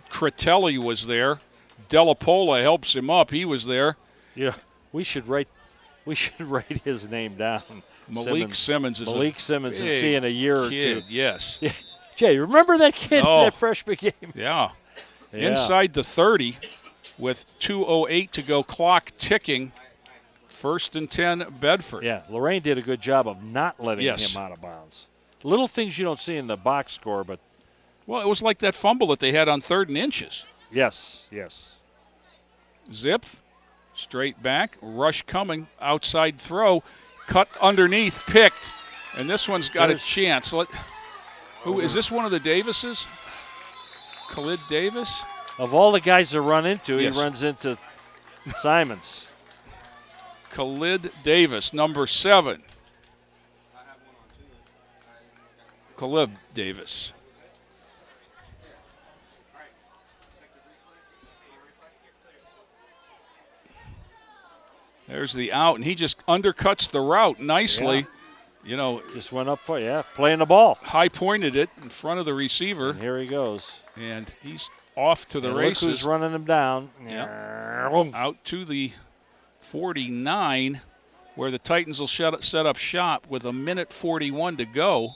Critelli was there. Delapola helps him up. He was there. Yeah, we should write his name down. Malik Simmons is Malik Simmons, and see in a year or two. Yes. Yeah. Jay, remember that kid in that freshman game? Yeah. Inside the 30 with 2:08 to go, clock ticking. 1st and 10, Bedford. Yeah, Lorain did a good job of not letting him out of bounds. Little things you don't see in the box score, but. Well, it was like that fumble that they had on 3rd and inches. Yes. Zip, straight back, rush coming, outside throw, cut underneath, picked, and this one's got a chance. Who is this? One of the Davises? Khalid Davis? Of all the guys to run into, he runs into Simons. Khalid Davis, number 7. Khalid Davis. There's the out, and he just undercuts the route nicely. Yeah. You know, just went up for playing the ball. High pointed it in front of the receiver. And here he goes. And he's off to the and races. Look who's running him down. Yep. Out to the 49, where the Titans will set up shop with 1:41 to go.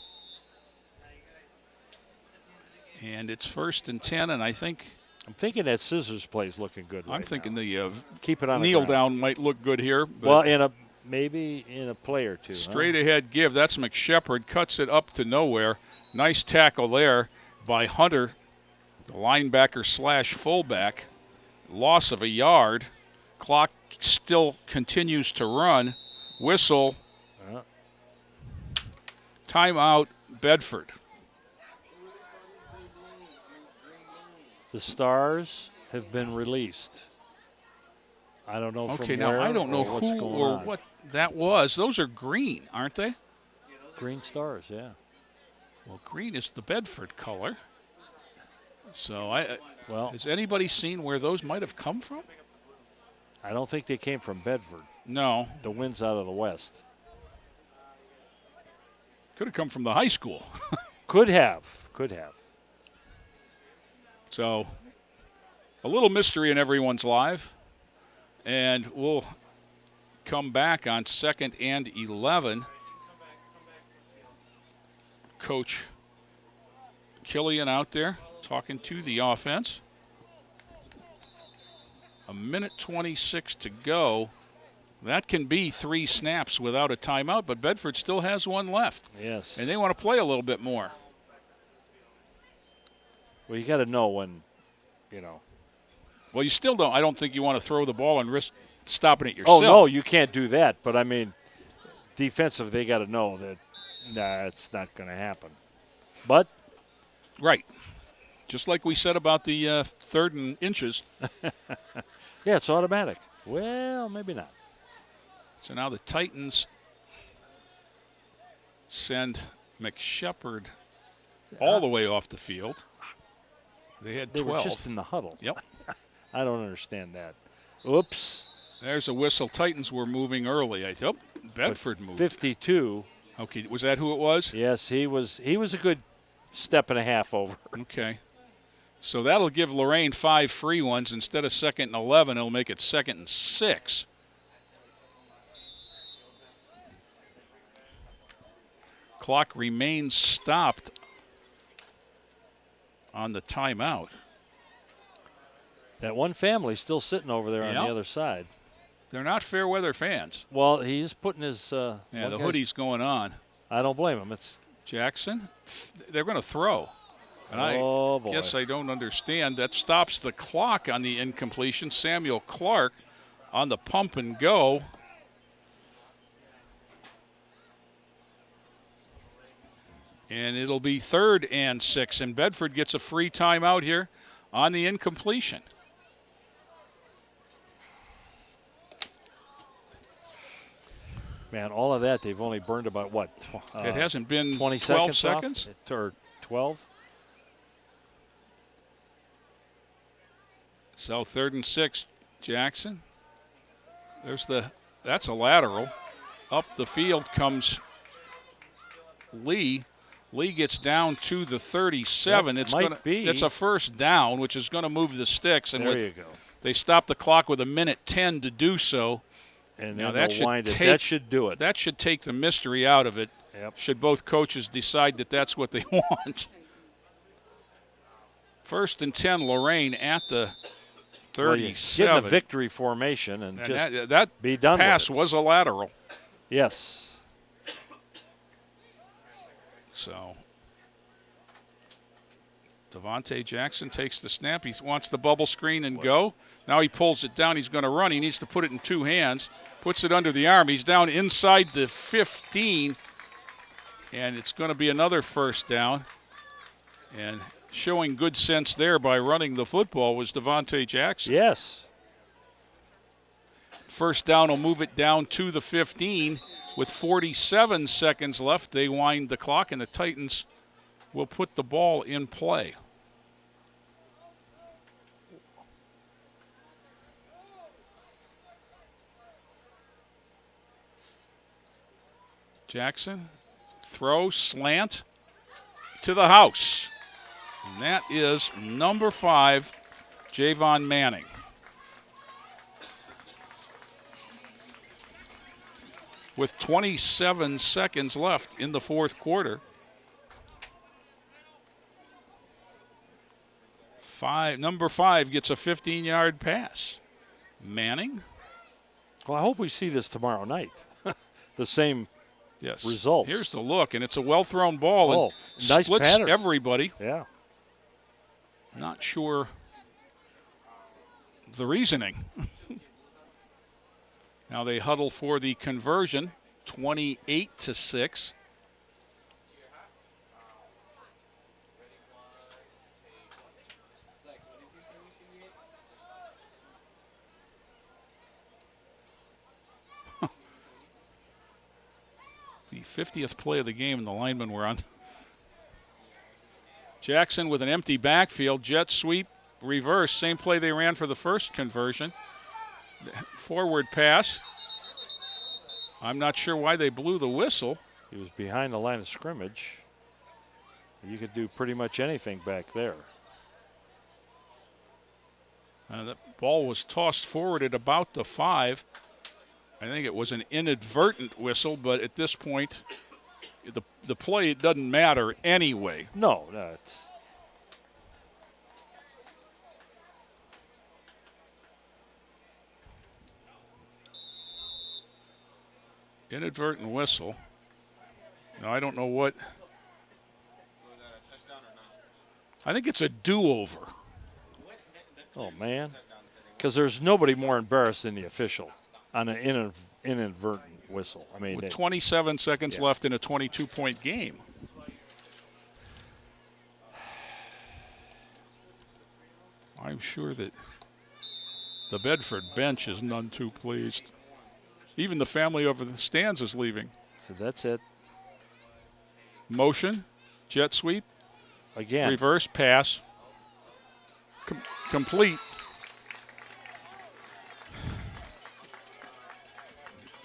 And it's 1st and 10, and I'm thinking that scissors play is looking good. I'm thinking now. The keep it on kneel the ground. down might look good here. Well, maybe in a play or two. Straight ahead give. That's McShepard. Cuts it up to nowhere. Nice tackle there by Hunter, the linebacker / fullback. Loss of a yard. Clock still continues to run. Whistle. Timeout, Bedford. The Stars have been released. I don't know from Okay, now where I don't know or what's who going or on. what that was. Those are green, aren't they? Green Stars, yeah. Well, green is the Bedford color. So well, has anybody seen where those might have come from? I don't think they came from Bedford. No. The wind's out of the west. Could have come from the high school. Could have. So a little mystery in everyone's life. And we'll come back on 2nd and 11. Coach Killian out there talking to the offense. 1:26 to go. That can be 3 snaps without a timeout, but Bedford still has one left. Yes. And they want to play a little bit more. Well, you got to know when, Well, you still don't. I don't think you want to throw the ball and risk stopping it yourself. Oh, no, you can't do that. But, I mean, defensive, they got to know that, it's not going to happen. But. Right. Just like we said about the 3rd and inches. Yeah, it's automatic. Well, maybe not. So now the Titans send McShepard all the way off the field. They had 12. They were just in the huddle. Yep. I don't understand that. Oops. There's a whistle. Titans were moving early. Bedford moved. 52. Okay, was that who it was? Yes, he was a good step and a half over. Okay. So that'll give Lorain 5 free ones. Instead of 2nd and 11, it'll make it 2nd and 6. Clock remains stopped on the timeout. That one family still sitting over there on the other side. They're not fair weather fans. Well, he's putting his the hoodie's going on. I don't blame him. It's Jackson. They're going to throw. And boy. Guess I don't understand. That stops the clock on the incompletion. Samuel Clark on the pump and go. And it'll be 3rd and 6. And Bedford gets a free timeout here on the incompletion. Man, all of that, they've only burned about what? It hasn't been 20 12 seconds? seconds? Or 12? So 3rd and 6, Jackson. That's a lateral. Up the field comes Lee. Lee gets down to the 37. It's a first down, which is going to move the sticks. And there you go. They stop the clock with 1:10 to do so. And now that should do it. That should take the mystery out of it. Yep. Should both coaches decide that that's what they want. 1st and 10, Lorain at the 37. Get in the victory formation and just that be done pass with it. was a lateral. Yes. So Devontae Jackson takes the snap. He wants the bubble screen and go. Now he pulls it down. He's going to run. He needs to put it in 2 hands. Puts it under the arm. He's down inside the 15. And it's going to be another first down. And showing good sense there by running the football was Devontae Jackson. Yes. First down will move it down to the 15. With 47 seconds left, they wind the clock, and the Titans will put the ball in play. Jackson, throw, slant to the house. And that is number 5, Javon Manning. With 27 seconds left in the fourth quarter. Number 5 gets a 15-yard pass. Manning. Well, I hope we see this tomorrow night. The same yes. results. Here's the look, and it's a well-thrown ball. And nice splits pattern. Everybody. Yeah. Not sure the reasoning. Now they huddle for the conversion, 28-6. The 50th play of the game, and the linemen were on. Jackson with an empty backfield, jet sweep, reverse, same play they ran for the first conversion. Forward pass. I'm not sure why they blew the whistle. He was behind the line of scrimmage. You could do pretty much anything back there. That ball was tossed forward at about the 5. I think it was an inadvertent whistle, but at this point, the play, it doesn't matter anyway. No, it's. Inadvertent whistle. Now, I don't know what. I think it's a do-over. Oh, man. Because there's nobody more embarrassed than the official on an inadvertent whistle. I mean, with 27 seconds left in a 22-point game. I'm sure that the Bedford bench is none too pleased. Even the family over the stands is leaving. So that's it. Motion, jet sweep. Again. Reverse pass. Complete.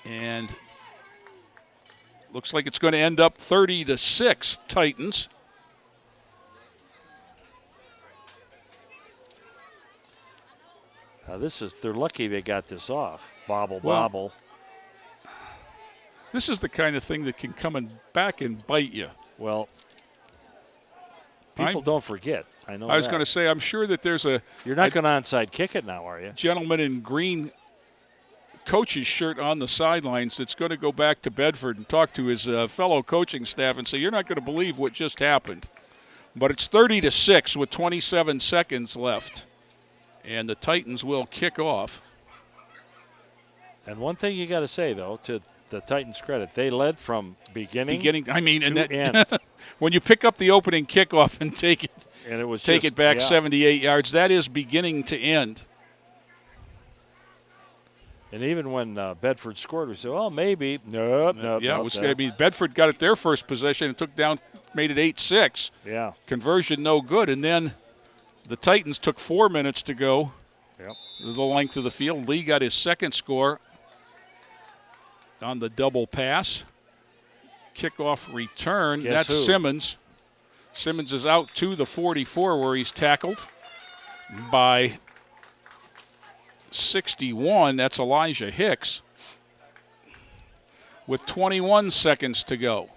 And looks like it's going to end up 30-6 Titans. Now they're lucky they got this off. Bobble. This is the kind of thing that can come back and bite you. Well, people don't forget. I know. I was going to say, I'm sure that there's a. You're not going to onside kick it now, are you? Gentleman in green coach's shirt on the sidelines that's going to go back to Bedford and talk to his fellow coaching staff and say, you're not going to believe what just happened. But it's 30-6 with 27 seconds left. And the Titans will kick off. And one thing you got to say, though, to the Titans' credit, they led from beginning to end. When you pick up the opening kickoff and take it back 78 yards, that is beginning to end. And even when Bedford scored, we said, well, maybe. Nope. I mean, Bedford got it their first possession and made it 8-6. Yeah. Conversion no good. And then the Titans took 4 minutes to go. Yep. The length of the field. Lee got his second score on the double pass. Kickoff return. That's who? Simmons. Simmons is out to the 44 where he's tackled by 61. That's Elijah Hicks with 21 seconds to go.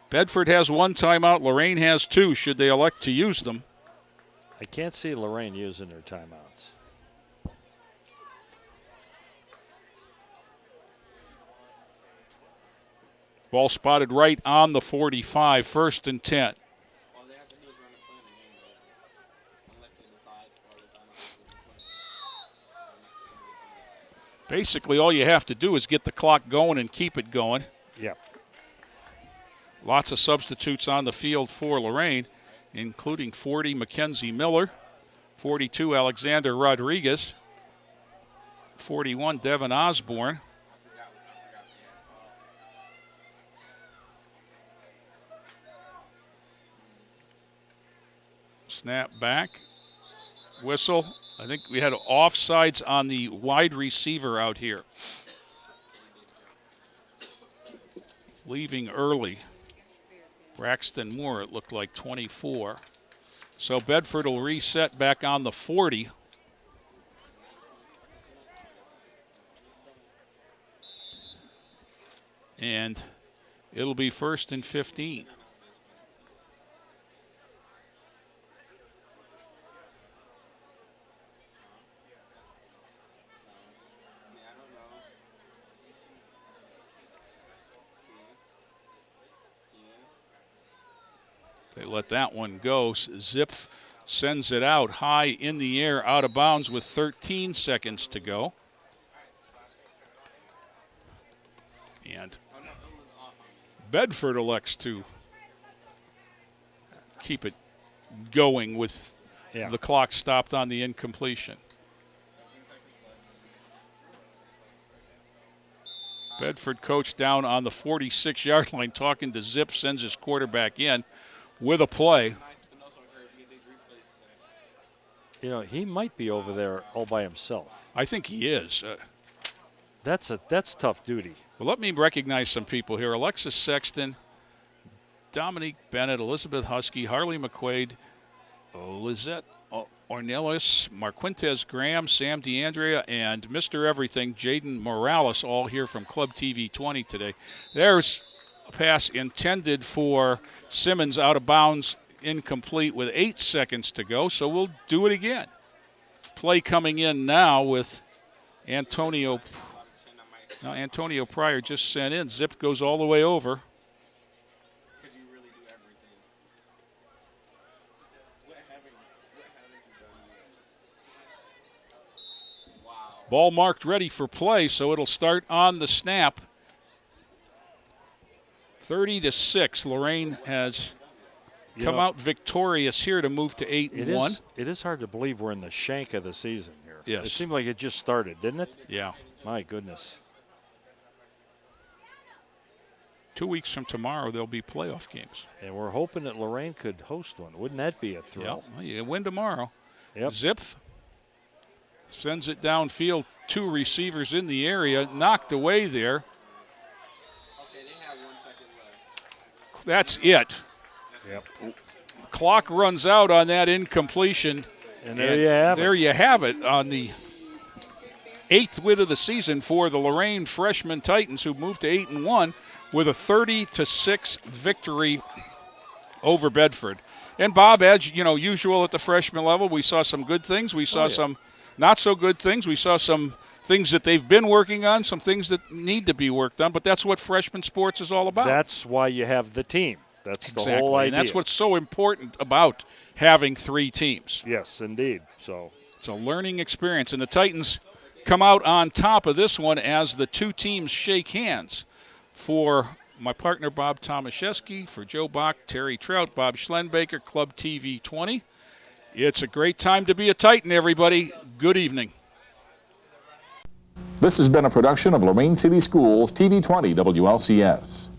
Bedford has one timeout. Lorain has 2 should they elect to use them. I can't see Lorain using their timeouts. Ball spotted right on the 45, 1st and 10. Basically, all you have to do is get the clock going and keep it going. Yep. Lots of substitutes on the field for Lorain, including 40 Mackenzie Miller, 42 Alexander Rodriguez, 41 Devin Osborne. Snap back, whistle. I think we had offsides on the wide receiver out here. leaving early. Braxton Moore, it looked like 24. So Bedford will reset back on the 40. And it'll be 1st and 15. They let that one go. Zip sends it out high in the air, out of bounds with 13 seconds to go. And Bedford elects to keep it going with the clock stopped on the incompletion. Bedford coach down on the 46-yard line talking to Zip, sends his quarterback in with a play. You know, he might be over there all by himself. I think he is. That's tough duty. Well, let me recognize some people here. Alexis Sexton, Dominique Bennett, Elizabeth Husky, Harley McQuaid, Lizette Ornelas, Marquintez Graham, Sam DeAndrea, and Mr. Everything, Jaden Morales, all here from Club TV 20 today. There's a pass intended for Simmons, out of bounds, incomplete with 8 seconds to go, so we'll do it again. Play coming in now with Antonio Pryor just sent in. Zip goes all the way over. Ball marked ready for play, so it'll start on the snap. 30-6. Lorain has come out victorious here to move to 8-1. It is hard to believe we're in the shank of the season here. Yes. It seemed like it just started, didn't it? Yeah. My goodness. 2 weeks from tomorrow, there'll be playoff games. And we're hoping that Lorain could host one. Wouldn't that be a thrill? Yeah, well, you win tomorrow. Yep. Zip sends it downfield. 2 receivers in the area, knocked away there. That's it. Yep. Clock runs out on that incompletion. And there you have it. There you have it on the 8th win of the season for the Lorain Freshmen Titans, who moved to 8-1 with a 30-6 victory over Bedford. And Bob, as usual at the freshman level, we saw some good things. We saw some not so good things. We saw some things that they've been working on, some things that need to be worked on. But that's what freshman sports is all about. That's why you have the team. That's exactly the whole idea. And that's what's so important about having 3 teams. Yes, indeed. So it's a learning experience. And the Titans come out on top of this one as the 2 teams shake hands. For my partner, Bob Tomaszewski, for Joe Bach, Terry Trout, Bob Schlenbaker, Club TV 20. It's a great time to be a Titan, everybody. Good evening. This has been a production of Lorain City Schools TV 20 WLCS.